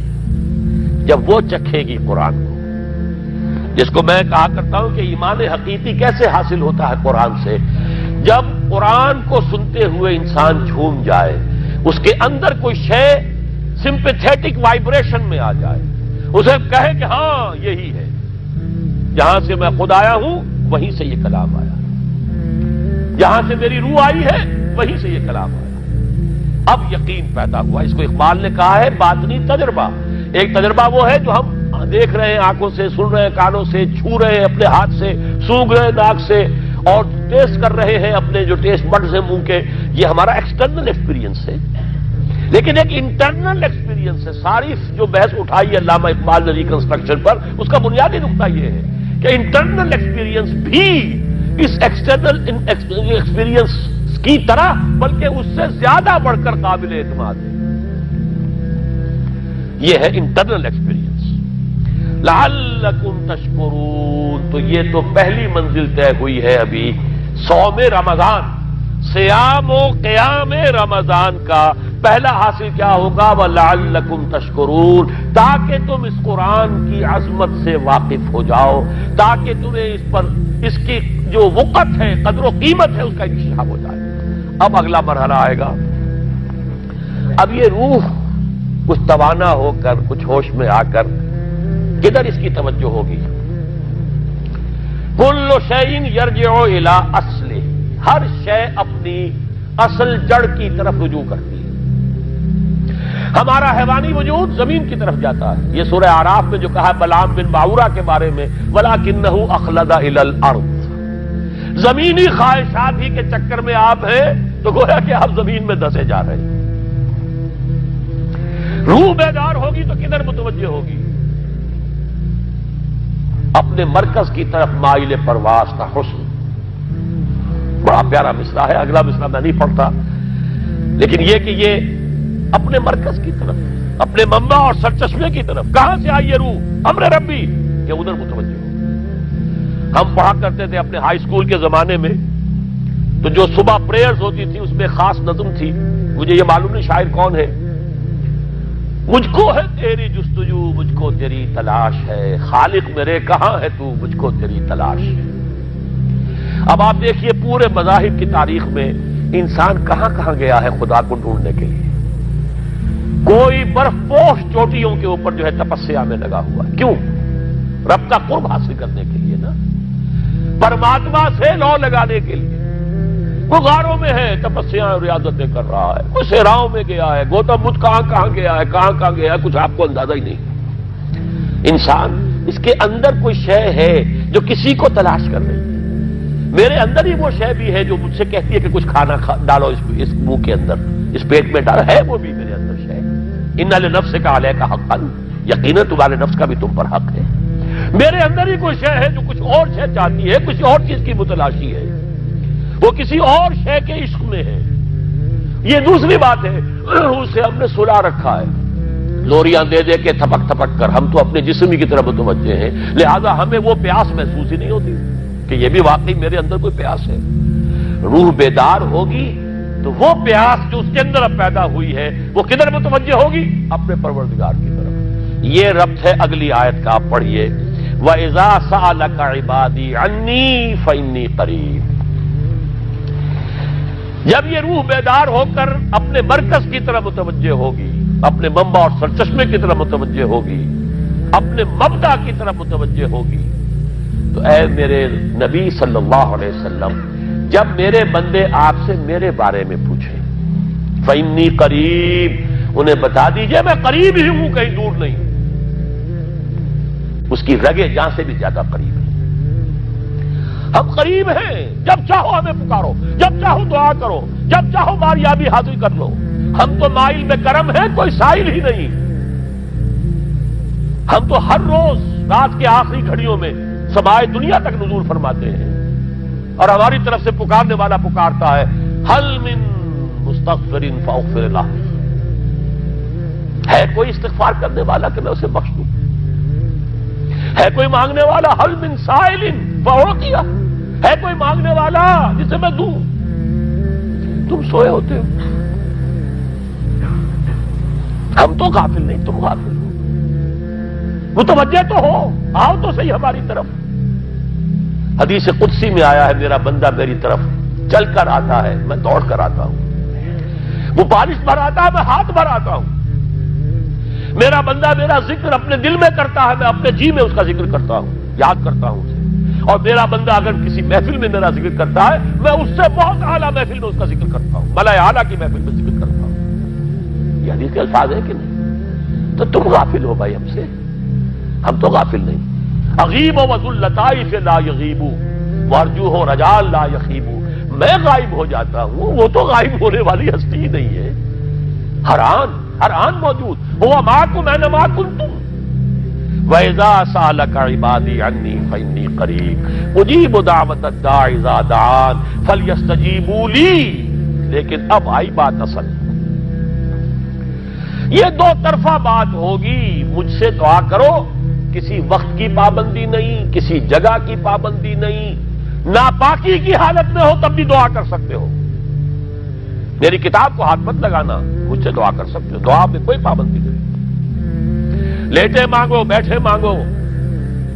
جب وہ چکھے گی قرآن کو۔ جس کو میں کہا کرتا ہوں کہ ایمان حقیقی کیسے حاصل ہوتا ہے قرآن سے؟ جب قرآن کو سنتے ہوئے انسان جھوم جائے، اس کے اندر کوئی شے سمپیتھیٹک وائبریشن میں آ جائے، اسے کہے کہ ہاں یہی ہے، جہاں سے میں خود آیا ہوں وہیں سے یہ کلام آیا، جہاں سے میری روح آئی ہے وہیں سے یہ کلام آیا، اب یقین پیدا ہوا۔ اس کو اقبال نے کہا ہے باطنی تجربہ۔ ایک تجربہ وہ ہے جو ہم دیکھ رہے ہیں، آنکھوں سے سن رہے ہیں، کانوں سے چھو رہے ہیں، اپنے ہاتھ سے سونگھ رہے ہیں، ناک سے، اور ٹیسٹ کر رہے ہیں اپنے جو ٹیسٹ بڈز ہیں منہ کے، یہ ہمارا ایکسٹرنل ایکسپیرینس ہے۔ لیکن ایک انٹرنل ایکسپیرینس ہے۔ ساری جو بحث اٹھائی ہے علامہ اقبال نے ریکنسٹرکشن پر، اس کا بنیادی نقطہ یہ ہے کہ انٹرنل ایکسپیرینس بھی اس ایکسٹرنل ایکسپیرینس کی طرح بلکہ اس سے زیادہ بڑھ کر قابل اعتماد ہے۔ یہ ہے انٹرنل ایکسپیرینس۔ لعلکم تشکرون، تو یہ تو پہلی منزل طے ہوئی ہے ابھی صوم رمضان، صیام و قیام رمضان کا پہلا حاصل کیا ہوگا؟ وَلَعَلَّكُمْ تَشْكُرُونَ، تاکہ تم اس قرآن کی عظمت سے واقف ہو جاؤ، تاکہ تمہیں اس پر اس کی جو وقت ہے، قدر و قیمت ہے، اس کا انکشاف ہو جائے۔ اب اگلا مرحلہ آئے گا۔ اب یہ روح کچھ توانا ہو کر، کچھ ہوش میں آ کر کدھر اس کی توجہ ہوگی؟ کل شیء یرجع الی اصلہ، ہر شے اپنی اصل جڑ کی طرف رجوع کرتی ہے۔ ہمارا حیوانی وجود زمین کی طرف جاتا ہے۔ یہ سورہ اعراف میں جو کہا بلعام بن باورہ کے بارے میں، وَلَكِنَّهُ أَخْلَدَ إِلَى الْأَرْضِ، زمینی خواہشات ہی کے چکر میں آپ ہیں تو گویا کہ آپ زمین میں دسے جا رہے ہیں۔ روح بیدار ہوگی تو کدھر متوجہ ہوگی؟ اپنے مرکز کی طرف مائل پرواز کا حسن۔ بڑا پیارا مصرع ہے، اگلا مصرع میں نہیں پڑھتا، لیکن یہ کہ یہ اپنے مرکز کی طرف، اپنے منبع اور سرچشمے کی طرف، کہاں سے آئی یہ روح؟ امر ربی، کہ ادھر متوجہ ہو۔ ہم پڑھا کرتے تھے اپنے ہائی اسکول کے زمانے میں، تو جو صبح پریئرز ہوتی تھی اس میں خاص نظم تھی، مجھے یہ معلوم نہیں شاعر کون ہے۔ مجھ کو ہے تیری جستجو، مجھ کو تیری تلاش ہے، خالق میرے کہاں ہے تو، مجھ کو تیری تلاش ہے۔ اب آپ دیکھیے پورے مذاہب کی تاریخ میں انسان کہاں کہاں گیا ہے خدا کو ڈھونڈنے کے لیے۔ کوئی برف پوش چوٹیوں کے اوپر جو ہے تپسیا میں لگا ہوا ہے، کیوں؟ رب کا قرب حاصل کرنے کے لیے نا، پرماتما سے لو لگانے کے لیے۔ وہ غاروں میں ہے، تپسیا ریاضتیں کر رہا ہے، کوئی صحراؤں میں گیا ہے، گوتم بدھ کہاں کہاں گیا ہے، کہاں کہاں گیا ہے، کچھ آپ کو اندازہ ہی نہیں۔ انسان اس کے اندر کوئی شے ہے جو کسی کو تلاش کر رہی ہے۔ میرے اندر ہی وہ شے بھی ہے جو مجھ سے کہتی ہے کہ کچھ کھانا ڈالو اس منہ کے اندر، اس پیٹ میں ڈالو، ہے وہ بھی میرے اندر شے۔ ان لنفسک علیک حقا، یقیناً تمہارے نفس کا بھی تم پر حق ہے۔ میرے اندر ہی کوئی شے ہے جو کچھ اور شے چاہتی ہے، کچھ اور چیز کی متلاشی ہے، وہ کسی اور شے کے عشق میں ہے۔ یہ دوسری بات ہے، اسے ہم نے سلا رکھا ہے، لوریاں دے دے کے تھپک تھپک کر، ہم تو اپنے جسم کی طرف متوجہ ہیں، لہذا ہمیں وہ پیاس محسوس ہی نہیں ہوتی کہ یہ بھی واقعی میرے اندر کوئی پیاس ہے۔ روح بیدار ہوگی تو وہ پیاس جو اس کے اندر اب پیدا ہوئی ہے وہ کدھر متوجہ ہوگی؟ اپنے پروردگار کی طرف۔ یہ ربط ہے اگلی آیت کا، آپ پڑھیے، وَإِذَا سَأَلَكَ عِبَادِي عَنِّي فَإِنِّي قَرِيبٌ۔ جب یہ روح بیدار ہو کر اپنے مرکز کی طرف متوجہ ہوگی، اپنے منبع اور سرچشمے کی طرف متوجہ ہوگی، اپنے مبدا کی طرف متوجہ ہوگی، تو اے میرے نبی صلی اللہ علیہ وسلم، جب میرے بندے آپ سے میرے بارے میں پوچھیں، فَإِنِّي قَرِيب، انہیں بتا دیجئے میں قریب ہی ہوں، کہیں دور نہیں، اس کی رگے جاں سے بھی زیادہ قریب ہے۔ ہم قریب ہیں، جب چاہو ہمیں پکارو، جب چاہو دعا کرو، جب چاہو باریابی حاصل کر لو۔ ہم تو مائل میں کرم ہیں، کوئی سائل ہی نہیں۔ ہم تو ہر روز رات کے آخری گھڑیوں میں سمائے دنیا تک نزول فرماتے ہیں، اور ہماری طرف سے پکارنے والا پکارتا ہے، حل من مستغفر فاغفر لہ، ہے کوئی استغفار کرنے والا کہ میں اسے بخش دوں؟ ہے کوئی مانگنے والا، حل من سائل فاعطیہ، ہے کوئی مانگنے والا جسے میں دوں؟ تم سوئے ہوتے ہو، ہم تو غافل نہیں، تم غافل ہو۔ متوجہ تو ہو، آؤ تو صحیح ہماری طرف۔ حدیث قدسی میں آیا ہے میرا بندہ میری طرف چل کر آتا ہے، میں دوڑ کر آتا ہوں۔ وہ بارش بھر آتا ہے، میں ہاتھ بھر آتا ہوں۔ میرا بندہ میرا ذکر اپنے دل میں کرتا ہے، میں اپنے جی میں اس کا ذکر کرتا ہوں، یاد کرتا ہوں اسے۔ اور میرا بندہ اگر کسی محفل میں میرا ذکر کرتا ہے، میں اس سے بہت اعلیٰ محفل میں اس کا ذکر کرتا ہوں، ملائے اعلیٰ کی محفل میں ذکر کرتا ہوں۔ یہ حدیث کے الفاظ ہے کہ نہیں؟ تو تم غافل ہو بھائی ہم سے، ہم تو غافل نہیں۔ اغیب و ذو اللطائف لا یغیب وارجوہ رجال لا یخیب، میں غائب ہو جاتا ہوں، وہ تو غائب ہونے والی ہستی ہی نہیں ہے، ہر آن موجود، هو معکم اینما کنتم۔ وَإِذَا سَأَلَكَ عِبَادِي عَنِّي فَإِنِّي قَرِيبٌ أُجِيبُ دَعْوَةَ الدَّاعِ إِذَا دَعَانِ فَلْيَسْتَجِيبُوا لِي۔ لیکن اب آئی بات اصل، یہ دو طرفہ بات ہوگی، مجھ سے دعا کرو، کسی وقت کی پابندی نہیں، کسی جگہ کی پابندی نہیں، ناپاکی کی حالت میں ہو تب بھی دعا کر سکتے ہو، میری کتاب کو ہاتھ مت لگانا، مجھ سے دعا کر سکتے ہو، دعا میں کوئی پابندی نہیں، لیٹے مانگو، بیٹھے مانگو،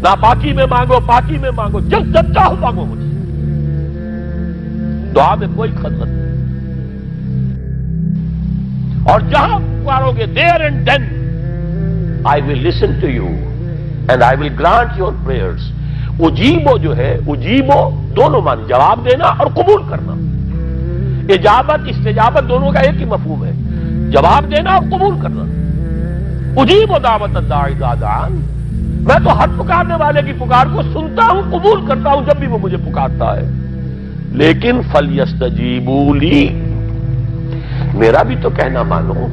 ناپاکی میں مانگو، پاکی میں مانگو، جب چاہو مانگو مجھ سے، دعا میں کوئی خطرت نہیں۔ اور جہاں پکارو گے there and then I will listen to you and I will grant your prayers۔ اجیبو جو ہے، اجیبو دونوں معنی، جواب دینا اور قبول کرنا، اجابت استجابت دونوں کا ایک ہی مفہوم ہے، جواب دینا اور قبول کرنا۔ اجیب دعوت الداعی اذا دعان، میں تو ہر پکارنے والے کی پکار کو سنتا ہوں، قبول کرتا ہوں جب بھی وہ مجھے پکارتا ہے، لیکن فلیستجیبوا لی، میرا بھی تو کہنا مانو،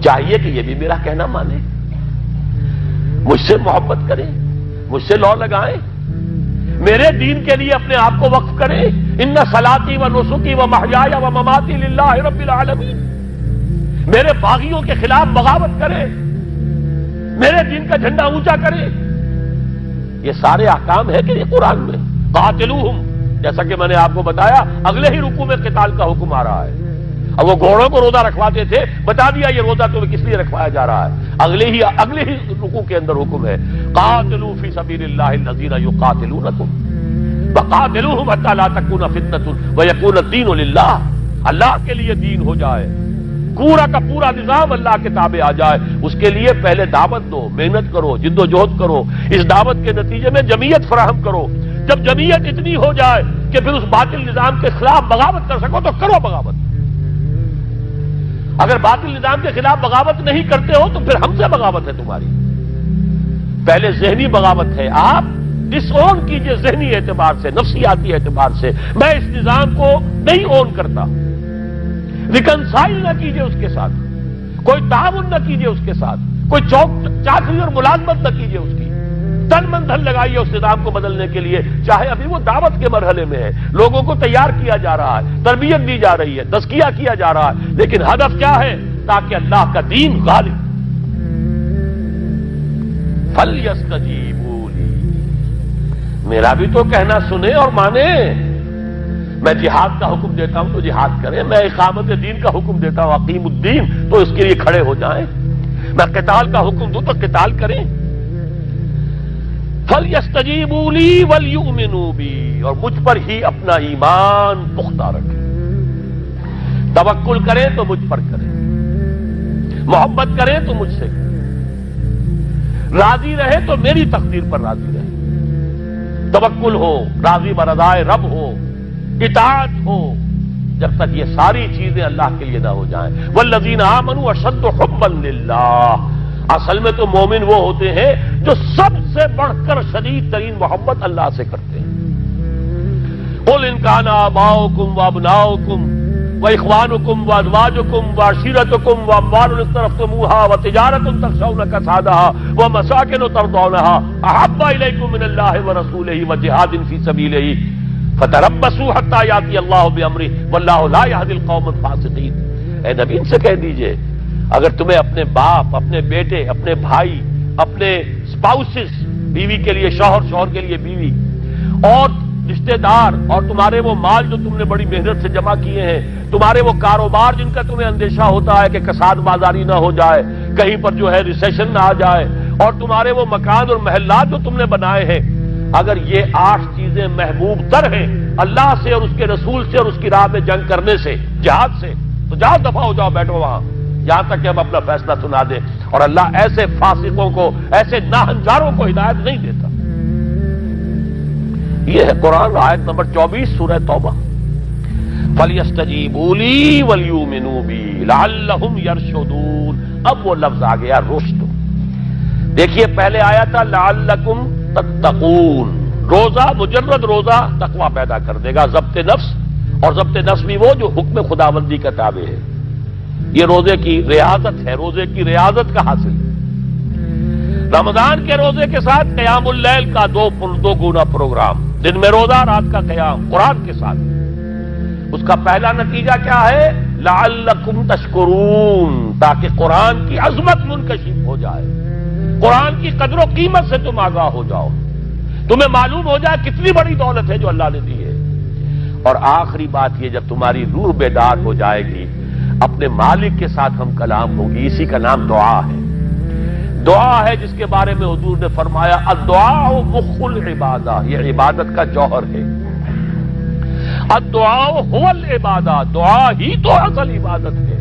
چاہیے کہ یہ بھی میرا کہنا مانے، مجھ سے محبت کریں، مجھ سے لو لگائیں، میرے دین کے لیے اپنے آپ کو وقف کریں۔ ان صلاتی و نسکی و محیای و مماتی للہ رب العالمین، میرے باغیوں کے خلاف بغاوت کرے، میرے دین کا جھنڈا اونچا کرے، یہ سارے احکام ہے کہ یہ قرآن میں۔ قاتلوہم، جیسا کہ میں نے آپ کو بتایا اگلے ہی رکوع میں قتال کا حکم آ رہا ہے، اب وہ گھوڑوں کو روزہ رکھواتے تھے، بتا دیا یہ روزہ تمہیں کس لیے رکھوایا جا رہا ہے، اگلے ہی رکوع کے اندر حکم ہے، قاتلوا فی سبیل اللہ الذین یقاتلونکم وقاتلوہم حتی لا تکون فتنۃ ویکون الدین للہ، اللہ کے لیے دین ہو جائے، پورا کا پورا نظام اللہ کے تابع آ جائے، اس کے لیے پہلے دعوت دو، محنت کرو، جد و جہد کرو، اس دعوت کے نتیجے میں جمعیت فراہم کرو، جب جمعیت اتنی ہو جائے کہ پھر اس باطل نظام کے خلاف بغاوت کر سکو تو کرو بغاوت، اگر باطل نظام کے خلاف بغاوت نہیں کرتے ہو تو پھر ہم سے بغاوت ہے تمہاری، پہلے ذہنی بغاوت ہے، آپ ڈس اون کیجئے ذہنی اعتبار سے، نفسیاتی اعتبار سے، میں اس نظام کو نہیں اون کرتا، ریکنسائل نہ کیجئے اس کے ساتھ، کوئی تعاون نہ کیجئے اس کے ساتھ، کوئی چاکری اور ملازمت نہ کیجئے اس کی، تن من دھن لگائیے اس نظام کو بدلنے کے لیے، چاہے ابھی وہ دعوت کے مرحلے میں ہے، لوگوں کو تیار کیا جا رہا ہے، تربیت دی جا رہی ہے، تزکیہ کیا جا رہا ہے، لیکن ہدف کیا ہے؟ تاکہ اللہ کا دین غالب۔ فَلْيَسْتَجِيبُوا لِي، میرا بھی تو کہنا سنیں اور مانیں، میں جہاد کا حکم دیتا ہوں تو جہاد کریں، میں اقامت دین کا حکم دیتا ہوں اقیم الدین تو اس کے لیے کھڑے ہو جائیں، میں قتال کا حکم دوں تو قتال کریں۔ فَلْيَسْتَجِيبُوا لِي وَلْيُؤْمِنُوا بِي، اور مجھ پر ہی اپنا ایمان پختہ رکھیں، توکل کریں تو مجھ پر کریں، محبت کریں تو مجھ سے کریں، راضی رہے تو میری تقدیر پر راضی رہے، توکل ہو، راضی برضائے رب ہو، اطاعت ہو، جب تک یہ ساری چیزیں اللہ کے لیے نہ ہو جائیں۔ والذین آمنوا اشد حبا للہ، اصل میں تو مومن وہ ہوتے ہیں جو سب سے بڑھ کر شدید ترین محبت اللہ سے کرتے ہیں۔ قل ان کان آباؤکم وابناؤکم واخوانکم وازواجکم وعشیرتکم واموال اقترفتموها وتجارۃ تخشون کسادها ومساکن ترضونها احب الیکم من اللہ ورسولہ وجہاد فی سبیلہ فتربصوا حتی یاتی اللہ بامرہ واللہ لا یہدی القوم الفاسقین۔ اے نبی ان سے کہہ دیجئے اگر تمہیں اپنے باپ، اپنے بیٹے، اپنے بھائی، اپنے اسپاؤسز، بیوی کے لیے شوہر، شوہر کے لیے بیوی، اور رشتہ دار، اور تمہارے وہ مال جو تم نے بڑی محنت سے جمع کیے ہیں، تمہارے وہ کاروبار جن کا تمہیں اندیشہ ہوتا ہے کہ کساد بازاری نہ ہو جائے، کہیں پر جو ہے ریسیشن نہ آ جائے، اور تمہارے وہ مکان اور محلات جو تم نے بنائے ہیں، اگر یہ 8 چیزیں محبوب تر ہیں اللہ سے اور اس کے رسول سے اور اس کی راہ میں جنگ کرنے سے، جہاد سے، تو جاؤ دفع ہو جاؤ، بیٹھو وہاں یہاں تک کہ ہم اپنا فیصلہ سنا دیں۔ اور اللہ ایسے فاسقوں کو، ایسے ناہنجاروں کو ہدایت نہیں دیتا۔ یہ ہے قرآن، آیت نمبر 24 سورہ توبہ۔ فَلْيَسْتَجِيبُوا لِي وَلْيُؤْمِنُوا بِي لَعَلَّهُمْ يَرْشُدُونَ۔ اب وہ لفظ آ گیا رشد۔ دیکھیے پہلے آیا تھا لَعَلَّكُمْ تَتَّقُونَ، روزہ، مجرد روزہ تقوی پیدا کر دے گا، ضبط نفس، اور ضبط نفس بھی وہ جو حکم خداوندی کا تابع ہے۔ یہ روزے کی ریاضت ہے، روزے کی ریاضت کا حاصل ہے۔ رمضان کے روزے کے ساتھ قیام اللیل کا دو گنا پروگرام، دن میں روزہ، رات کا قیام قرآن کے ساتھ۔ اس کا پہلا نتیجہ کیا ہے؟ لعلکم تشکرون، تاکہ قرآن کی عظمت منکشف ہو جائے، قرآن کی قدر و قیمت سے تم آگاہ ہو جاؤ، تمہیں معلوم ہو جائے کتنی بڑی دولت ہے جو اللہ نے دی ہے۔ اور آخری بات یہ، جب تمہاری روح بیدار ہو جائے گی، اپنے مالک کے ساتھ ہم کلام ہوگی، اسی کا نام دعا ہے۔ دعا ہے جس کے بارے میں حضور نے فرمایا الدعاء مخ العبادہ، یہ عبادت کا جوہر ہے۔ الدعاء هو العبادہ، دعا ہی تو اصل عبادت ہے۔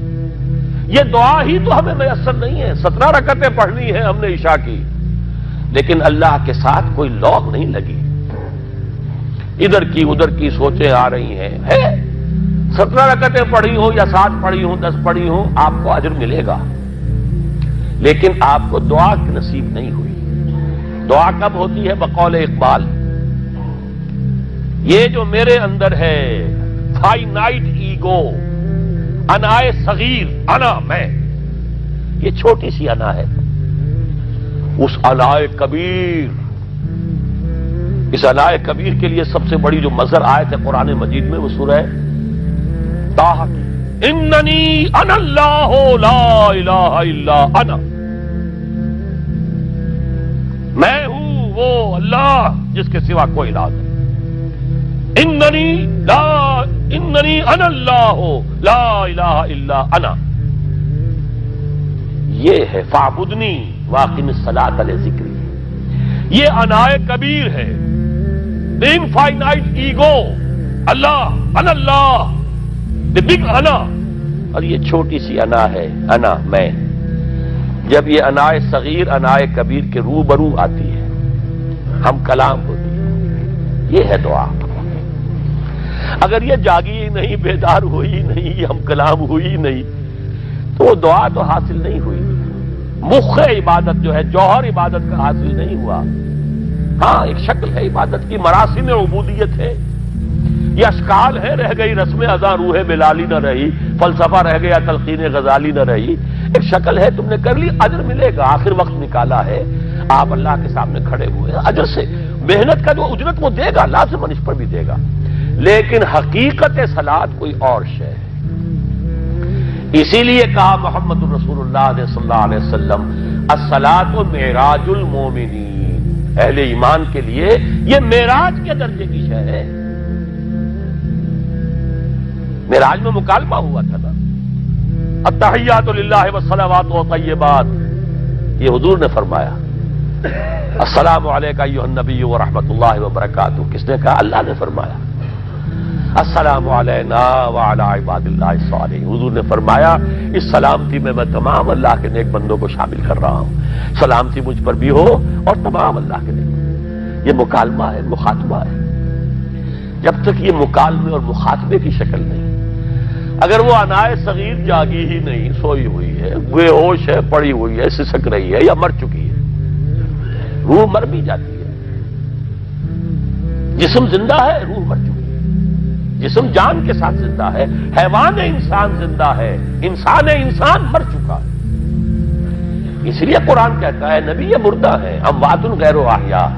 یہ دعا ہی تو ہمیں میسر نہیں ہے۔ 17 رکعتیں پڑھنی ہے ہم نے عشاء کی، لیکن اللہ کے ساتھ کوئی لوگ نہیں لگی، ادھر کی ادھر کی سوچیں آ رہی ہیں۔ 17 رکعتیں پڑھی ہوں یا 7 پڑھی ہوں، 10 پڑھی ہوں، آپ کو اجر ملے گا، لیکن آپ کو دعا کی نصیب نہیں ہوئی۔ دعا کب ہوتی ہے؟ بقول اقبال، یہ جو میرے اندر ہے فائنائٹ ایگو، انائے صغیر، انا میں، یہ چھوٹی سی انا ہے، اس انائے کبیر، اس انائے کبیر کے لیے سب سے بڑی جو مظہر آیت ہے قرآن مجید میں وہ سورہ طٰہٰ، اننی انا اللہ لا الہ الا انا، میں ہوں وہ اللہ جس کے سوا کوئی الہ نہیں۔ اننی انا اللہ لا الہ الا انا، یہ ہے فاعبدنی واقم الصلاۃ لذکری، یہ انائے کبیر ہے، انفائنائٹ ایگو، اللہ، انا اللہ، the big انا، اور یہ چھوٹی سی انا ہے، انا میں۔ جب یہ انائے صغیر انائے کبیر کے روبرو آتی ہے، ہم کلام ہوتی ہے، یہ ہے دعا۔ اگر یہ جاگی ہی نہیں، بیدار ہوئی ہی نہیں، ہم کلام ہوئی ہی نہیں، تو وہ دعا تو حاصل نہیں ہوئی، مخ عبادت جو ہے، جوہر عبادت کا حاصل نہیں ہوا۔ ہاں ایک شکل ہے عبادت کی، مراسم عبودیت ہے، یہ اشکال ہے، رہ گئی رسم اذاں روح بلالی نہ رہی، فلسفہ رہ گیا تلقین غزالی نہ رہی، ایک شکل ہے، تم نے کر لی، اجر ملے گا، آخر وقت نکالا ہے، آپ اللہ کے سامنے کھڑے ہوئے ہیں، اجر سے محنت کا جو اجرت وہ دے گا، لازم اس پر بھی دے گا، لیکن حقیقت صلاۃ کوئی اور شے ہے۔ اسی لیے کہا محمد الرسول اللہ صلی اللہ علیہ وسلم الصلاۃ معراج المومنین، اہل ایمان کے لیے یہ معراج کے درجے کی شے ہے۔ معراج میں مکالمہ ہوا تھا نا، التحیات للہ والصلوات والطیبات، یہ حضور نے فرمایا السلام علیکہ ایھا النبی ورحمۃ اللہ وبرکاتہ، کس نے کہا؟ اللہ نے فرمایا السلام علینا وعلی عباد اللہ الصالحین، حضور نے فرمایا اس سلامتی میں تمام اللہ کے نیک بندوں کو شامل کر رہا ہوں، سلامتی مجھ پر بھی ہو اور تمام اللہ کے نیک۔ یہ مکالمہ ہے، مخاطبہ ہے۔ جب تک یہ مکالمے اور مخاطبے کی شکل نہیں، اگر وہ انائے صغیر جاگی ہی نہیں، سوئی ہوئی ہے، بے ہوش ہے، پڑی ہوئی ہے، سسک رہی ہے یا مر چکی ہے، روح مر بھی جاتی ہے، جسم زندہ ہے، روح مر چکی ہے، جسم جان کے ساتھ زندہ ہے، حیوان انسان زندہ ہے، انسان مر چکا ہے۔ اس لیے قرآن کہتا ہے نبی یہ مردہ ہے، اموات غیر احیاء،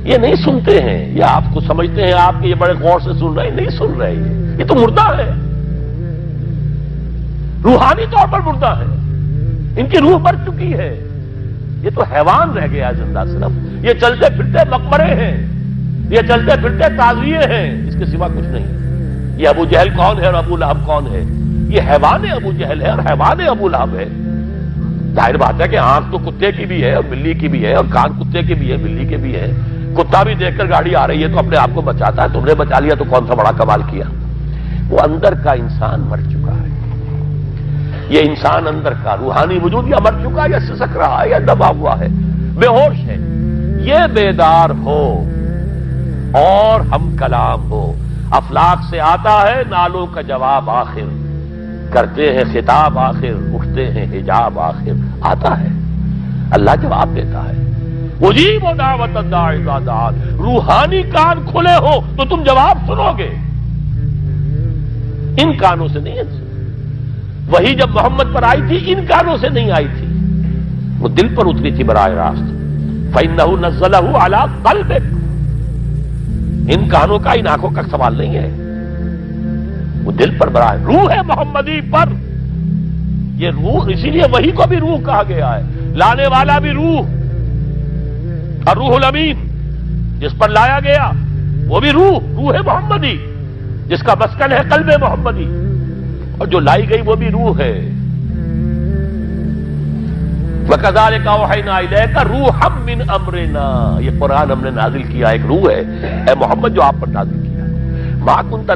یہ نہیں سنتے ہیں، یہ آپ کو سمجھتے ہیں آپ کے یہ بڑے غور سے سن رہے ہیں، نہیں سن رہے ہیں، یہ تو مردہ ہے، روحانی طور پر مردہ ہے، ان کی روح مر چکی ہے، یہ تو حیوان رہ گیا زندہ، صرف یہ چلتے پھرتے مقبرے ہیں، یہ چلتے پھرتے تعزیے ہیں، اس کے سوا کچھ نہیں۔ یہ ابو جہل کون ہے اور ابو لہب کون ہے؟ یہ حیوان ابو جہل ہے اور حیوان ابو لہب ہے، ظاہر بات ہے کہ آنکھ تو کتے کی بھی ہے اور بلی کی بھی ہے، اور کان کتے کے بھی ہے، بلی کے بھی ہے. کتا بھی دیکھ کر گاڑی آ رہی ہے تو اپنے آپ کو بچاتا ہے. تم نے بچا لیا تو کون سا بڑا کمال کیا. وہ اندر کا انسان مر چکا ہے. یہ انسان اندر کا روحانی وجود یا مر چکا ہے یا سسک رہا ہے یا دبا ہوا ہے، بے ہوش ہے. یہ بیدار ہو اور ہم کلام ہو. افلاک سے آتا ہے نالوں کا جواب آخر، کرتے ہیں خطاب آخر، اٹھتے ہیں حجاب آخر. آتا ہے، اللہ جواب دیتا ہے. اجیب دعوت الداعی اذا دعان. روحانی کان کھلے ہو تو تم جواب سنو گے، ان کانوں سے نہیں. وہی جب محمد پر آئی تھی ان کانوں سے نہیں آئی تھی، وہ دل پر اتری تھی براہ راست. فإنه نزله على قلبك. ان کانوں کا ان آنکھوں کا سوال نہیں ہے، وہ دل پر براہ روح ہے محمدی پر. یہ روح، اسی لیے وہی کو بھی روح کہا گیا ہے. لانے والا بھی روح، اور روح الامین جس پر لایا گیا وہ بھی روح محمدی جس کا مسکن ہے قلب محمدی، اور جو لائی گئی وہ بھی روح ہے. وَكَذَلِكَ أَوْحَيْنَا إِلَيْكَ رُوحًا مِّنْ أَمْرِنَا. یہ قرآن ہم نے نازل کیا، ایک روح ہے اے محمد جو آپ پر نازل کیا. مَا كُنْتَ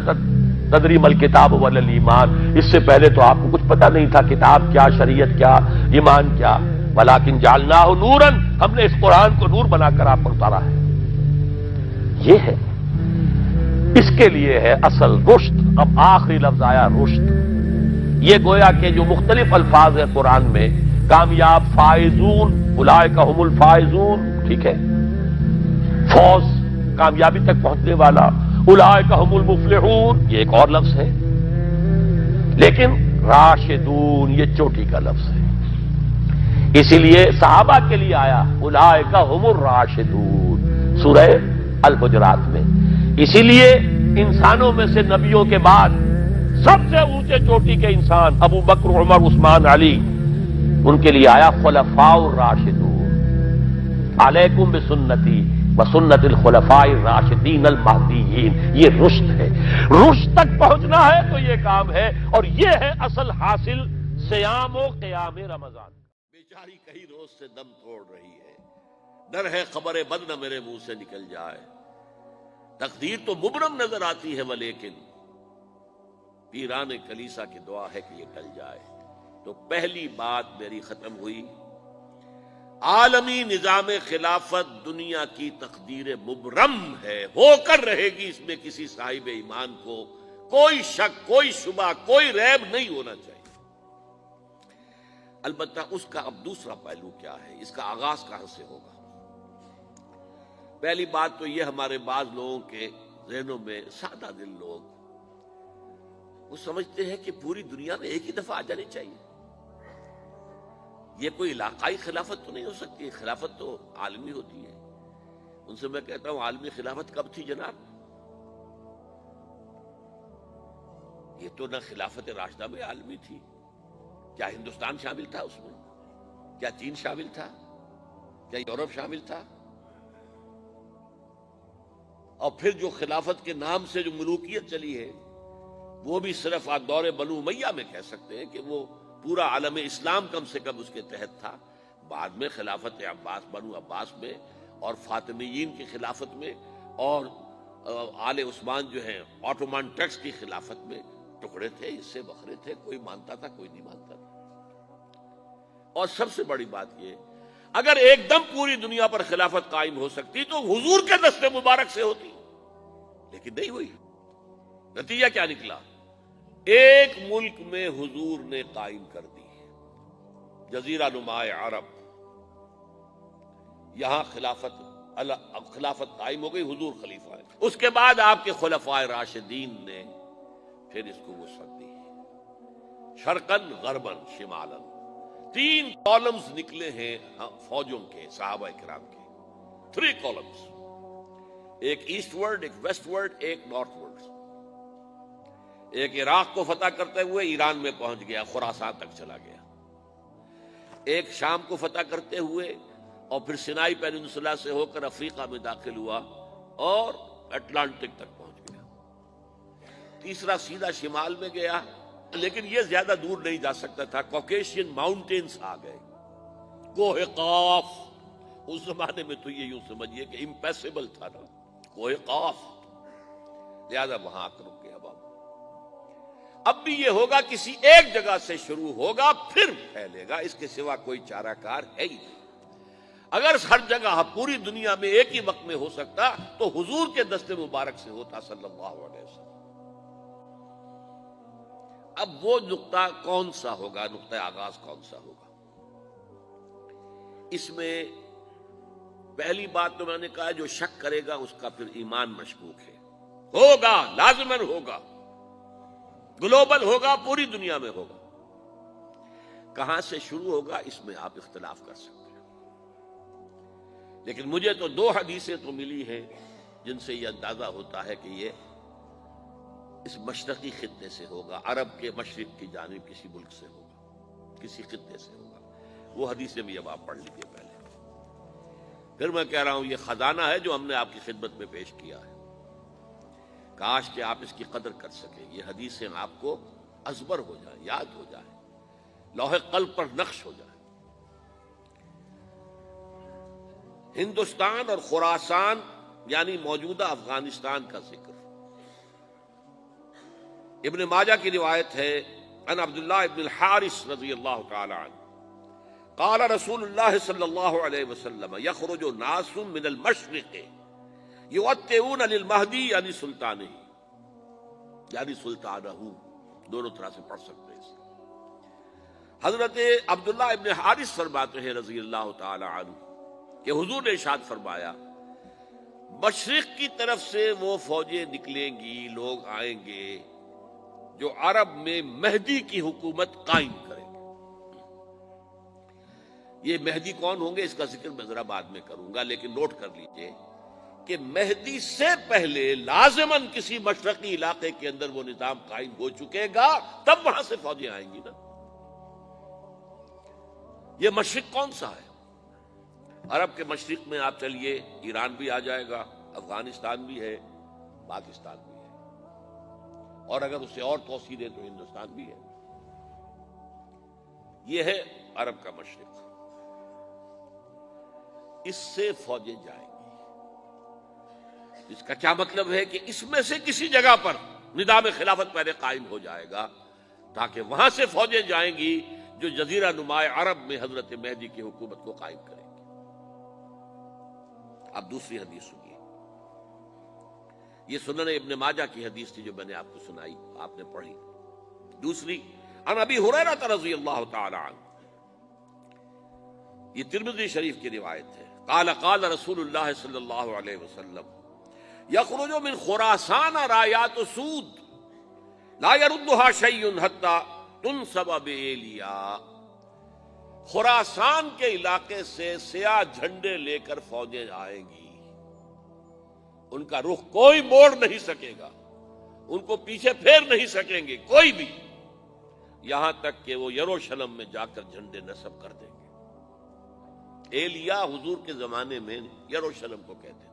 تَدْرِي مَا الْكِتَابُ وَلَا الْإِيمَانُ. اس سے پہلے تو آپ کو کچھ پتہ نہیں تھا، کتاب کیا، شریعت کیا، ایمان کیا. وَلَكِنْ جَعَلْنَاهُ نُورًا. ہم نے اس قرآن کو نور بنا کر آپ پر اتارا ہے. یہ ہے، اس کے لیے ہے اصل رشد. اب آخری لفظ آیا رشد. یہ گویا کہ جو مختلف الفاظ ہیں قرآن میں، کامیاب، فائزون، اولئک هم الفائزون، ٹھیک ہے، فوز، کامیابی تک پہنچنے والا، اولئک هم المفلحون، یہ ایک اور لفظ ہے. لیکن راشدون یہ چوٹی کا لفظ ہے، اسی لیے صحابہ کے لیے آیا اولئک هم الراشدون سورہ الحجرات میں. اسی لیے انسانوں میں سے نبیوں کے بعد سب سے اونچے چوٹی کے انسان ابو بکر، عمر، عثمان، علی، ان کے لیے آیا خلفاء الراشدون. علیکم بسنتی وسنت الخلفاء الراشدین المہدیین. یہ رشد ہے، رشد تک پہنچنا ہے تو یہ کام ہے، اور یہ ہے اصل حاصل صیام و قیام رمضان. بیچاری کہیں روز سے دم توڑ رہی ہے، ڈر ہے خبر بد نہ میرے منہ سے نکل جائے. تقدیر تو مبرم نظر آتی ہے ولیکن پیران کلیسا کی دعا ہے کہ یہ ٹل جائے. تو پہلی بات میری ختم ہوئی. عالمی نظام خلافت دنیا کی تقدیر مبرم ہے، ہو کر رہے گی، اس میں کسی صاحب ایمان کو کوئی شک، کوئی شبہ، کوئی ریب نہیں ہونا چاہیے. البتہ اس کا اب دوسرا پہلو کیا ہے، اس کا آغاز کہاں سے ہوگا؟ پہلی بات تو یہ، ہمارے بعض لوگوں کے ذہنوں میں، سادہ دل لوگ، وہ سمجھتے ہیں کہ پوری دنیا میں ایک ہی دفعہ آ جانی چاہیے. یہ کوئی علاقائی خلافت تو نہیں ہو سکتی، خلافت تو عالمی ہوتی ہے. ان سے میں کہتا ہوں عالمی خلافت کب تھی جناب؟ یہ تو نہ خلافت راشدہ میں عالمی تھی. کیا ہندوستان شامل تھا اس میں؟ کیا چین شامل تھا؟ کیا یورپ شامل تھا؟ اور پھر جو خلافت کے نام سے جو ملوکیت چلی ہے، وہ بھی صرف دور بنو امیہ میں کہہ سکتے ہیں کہ وہ پورا عالم اسلام کم سے کم اس کے تحت تھا. بعد میں خلافت عباس، بنو عباس میں، اور فاطمیین کی خلافت میں، اور آل عثمان جو ہیں آٹومان ٹرکس کی خلافت میں ٹکڑے تھے، اس سے بکھرے تھے، کوئی مانتا تھا، کوئی نہیں مانتا تھا. اور سب سے بڑی بات یہ، اگر ایک دم پوری دنیا پر خلافت قائم ہو سکتی تو حضور کے دست مبارک سے ہوتی، لیکن نہیں ہوئی. نتیجہ کیا نکلا؟ ایک ملک میں حضور نے قائم کر دی، جزیرہ نما عرب، یہاں خلافت قائم ہو گئی، حضور خلیفہ ہے. اس کے بعد آپ کے خلفائے راشدین نے پھر اس کو وسعت دی، شرقاً، غرباً، شمالاً. 3 کالمز نکلے ہیں فوجوں کے، صحابہ کرام کے. 3 کالمز، ایک ایسٹ ورڈ، ایک ویسٹ ورڈ، ایک نارتھ ورڈ. ایک عراق کو فتح کرتے ہوئے ایران میں پہنچ گیا، خراسان تک چلا گیا. ایک شام کو فتح کرتے ہوئے اور پھر سینائی پیننسولا سے ہو کر افریقہ میں داخل ہوا اور اٹلانٹک تک پہنچ گیا. تیسرا سیدھا شمال میں گیا، لیکن یہ زیادہ دور نہیں جا سکتا تھا، کوکیشین ماؤنٹینز آ گئے. کوہ قاف، اس زمانے میں تو یہ یوں سمجھیے کہ امپیسیبل تھا نا، کوہ قاف، لہذا وہاں آ کر رک گیا بابا۔ اب بھی یہ ہوگا کسی ایک جگہ سے شروع ہوگا پھر پھیلے گا، اس کے سوا کوئی چارہ کار ہے ہی نہیں۔ اگر ہر جگہ پوری دنیا میں ایک ہی وقت میں ہو سکتا تو حضور کے دست مبارک سے ہوتا صلی اللہ علیہ وسلم۔ اب وہ نقطہ کون سا ہوگا، نقطہ آغاز کون سا ہوگا؟ اس میں پہلی بات تو میں نے کہا جو شک کرے گا اس کا پھر ایمان مشکوک ہے۔ ہوگا، لازماً ہوگا، گلوبل ہوگا، پوری دنیا میں ہوگا۔ کہاں سے شروع ہوگا اس میں آپ اختلاف کر سکتے ہیں، لیکن مجھے تو دو حدیثیں تو ملی ہیں جن سے یہ اندازہ ہوتا ہے کہ یہ اس مشرقی خطے سے ہوگا، عرب کے مشرق کی جانب کسی ملک سے ہوگا، کسی خطے سے ہوگا۔ وہ حدیثیں بھی اب آپ پڑھ لیجیے پہلے۔ پھر میں کہہ رہا ہوں یہ خزانہ ہے جو ہم نے آپ کی خدمت میں پیش کیا ہے، کاش کہ آپ اس کی قدر کر سکیں، یہ حدیثیں آپ کو ازبر ہو جائیں، یاد ہو جائیں، لوح قلب پر نقش ہو جائیں۔ ہندوستان اور خراسان یعنی موجودہ افغانستان کا ذکر۔ ابن ماجہ کی روایت ہے ان عبداللہ ابن الحارث رضی اللہ تعالی عنہ قال رسول اللہ صلی اللہ علیہ وسلم یخرج ناس من المشرق یؤتئون للمہدی یعنی سلطانہ، یعنی سلطانہ، دونوں طرح سے پڑھ سکتے ہیں۔ حضرت عبداللہ ابن حارث فرماتے ہیں رضی اللہ تعالی عنہ کہ حضور نے ارشاد فرمایا مشرق کی طرف سے وہ فوجیں نکلیں گی، لوگ آئیں گے جو عرب میں مہدی کی حکومت قائم کریں گے۔ یہ مہدی کون ہوں گے اس کا ذکر میں ذرا بعد میں کروں گا، لیکن نوٹ کر لیجئے کہ مہدی سے پہلے لازماً کسی مشرقی علاقے کے اندر وہ نظام قائم ہو چکے گا، تب وہاں سے فوجیں آئیں گی نا۔ یہ مشرق کون سا ہے؟ عرب کے مشرق میں آپ چلیے ایران بھی آ جائے گا، افغانستان بھی ہے، پاکستان بھی ہے، اور اگر اسے اور توسیع دیں تو ہندوستان بھی ہے۔ یہ ہے عرب کا مشرق، اس سے فوجیں جائیں گی۔ اس کا کیا مطلب ہے کہ اس میں سے کسی جگہ پر نظام خلافت پہلے قائم ہو جائے گا تاکہ وہاں سے فوجیں جائیں گی جو جزیرہ نما عرب میں حضرت مہدی کی حکومت کو قائم کریں گی۔ اب دوسری حدیث سنیے، یہ سنن ابن ماجہ کی حدیث تھی جو میں نے آپ کو سنائی، آپ نے پڑھی۔ دوسری عن ابی ہریرہ رضی اللہ تعالی عنہ، یہ ترمذی شریف کی روایت ہے، قال قال رسول اللہ صلی اللہ علیہ وسلم یخرج من خراسان رایات سود لا يردها شیء حتی تنصب بایلیا۔ خراسان کے علاقے سے سیاہ جھنڈے لے کر فوجیں آئیں گی، ان کا رخ کوئی موڑ نہیں سکے گا، ان کو پیچھے پھیر نہیں سکیں گے کوئی بھی، یہاں تک کہ وہ یروشلم میں جا کر جھنڈے نصب کر دیں گے۔ ایلیا حضور کے زمانے میں یروشلم کو کہتے تھے۔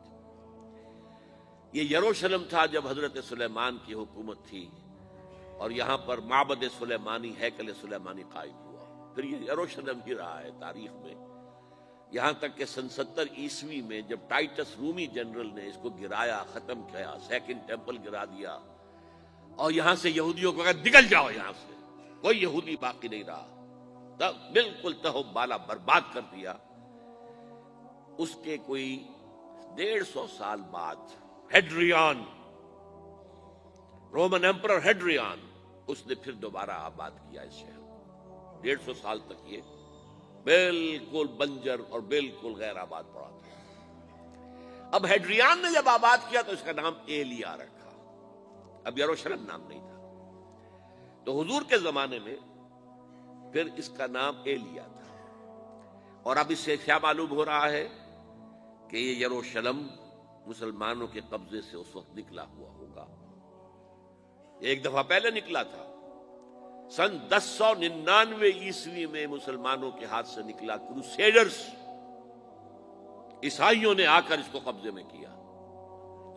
یہ یروشلم تھا جب حضرت سلیمان کی حکومت تھی اور یہاں پر معبد سلیمانی، ہیکل سلیمانی قائم ہوا، پھر یہ یروشلم ہی رہا ہے تاریخ میں، یہاں تک کہ سن 70 عیسوی میں جب ٹائٹس رومی جنرل نے اس کو گرایا، ختم کیا، سیکنڈ ٹیمپل گرا دیا اور یہاں سے یہودیوں کو کہا نکل جاؤ، یہاں سے کوئی یہودی باقی نہیں رہا، تب بالکل تہو بالا برباد کر دیا۔ اس کے کوئی 150 سال بعد ہیڈریان، رومن ایمپرر ہیڈریان، اس نے پھر دوبارہ آباد کیا اس شہر کو۔ 150 سال تک یہ بالکل بنجر اور بالکل غیر آباد پڑا تھا۔ اب ہیڈریان نے جب آباد کیا تو اس کا نام ایلیا رکھا، اب یروشلم نام نہیں تھا۔ تو حضور کے زمانے میں پھر اس کا نام ایلیا تھا، اور اب اس سے کیا معلوم ہو رہا ہے کہ یہ یروشلم مسلمانوں کے قبضے سے اس وقت نکلا ہوا ہوگا۔ ایک دفعہ پہلے نکلا تھا، سن 1099 عیسوی میں مسلمانوں کے ہاتھ سے نکلا، کروسیڈرز، عیسائیوں نے آ کر اس کو قبضے میں کیا،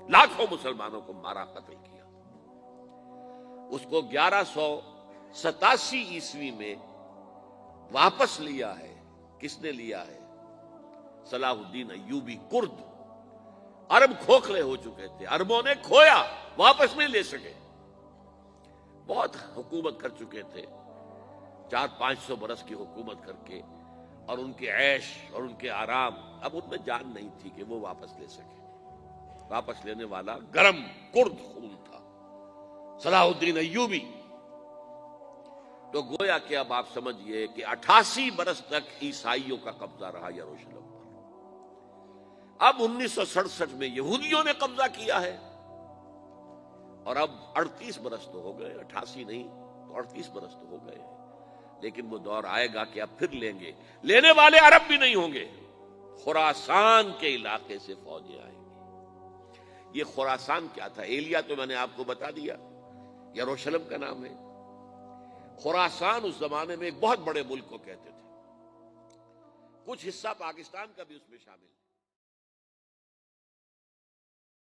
لاکھوں مسلمانوں کو مارا، قتل کیا۔ اس کو 1187 عیسوی میں واپس لیا ہے کس نے لیا ہے؟ صلاح الدین ایوبی کرد. عرب کھوکھلے ہو چکے تھے، عربوں نے کھویا، واپس نہیں لے سکے. بہت حکومت کر چکے تھے، 400-500 برس کی حکومت کر کے، اور ان کے عیش اور ان کے آرام، اب ان میں جان نہیں تھی کہ وہ واپس لے سکے. واپس لینے والا گرم کرد خون تھا، صلاح الدین ایوبی. تو گویا کہ اب آپ سمجھئے کہ 88 برس تک عیسائیوں کا قبضہ رہا یروشلم پر. اب 1967 میں یہودیوں نے قبضہ کیا ہے، اور اب 38 برس تو ہو گئے، 88 نہیں تو 38 برس تو ہو گئے. لیکن وہ دور آئے گا کہ اب پھر لیں گے. لینے والے عرب بھی نہیں ہوں گے، خراسان کے علاقے سے فوجیں آئیں گی. یہ خراسان کیا تھا؟ ایلیا تو میں نے آپ کو بتا دیا، یروشلم کا نام ہے. خراسان اس زمانے میں ایک بہت بڑے ملک کو کہتے تھے. کچھ حصہ پاکستان کا بھی اس میں شامل ہے.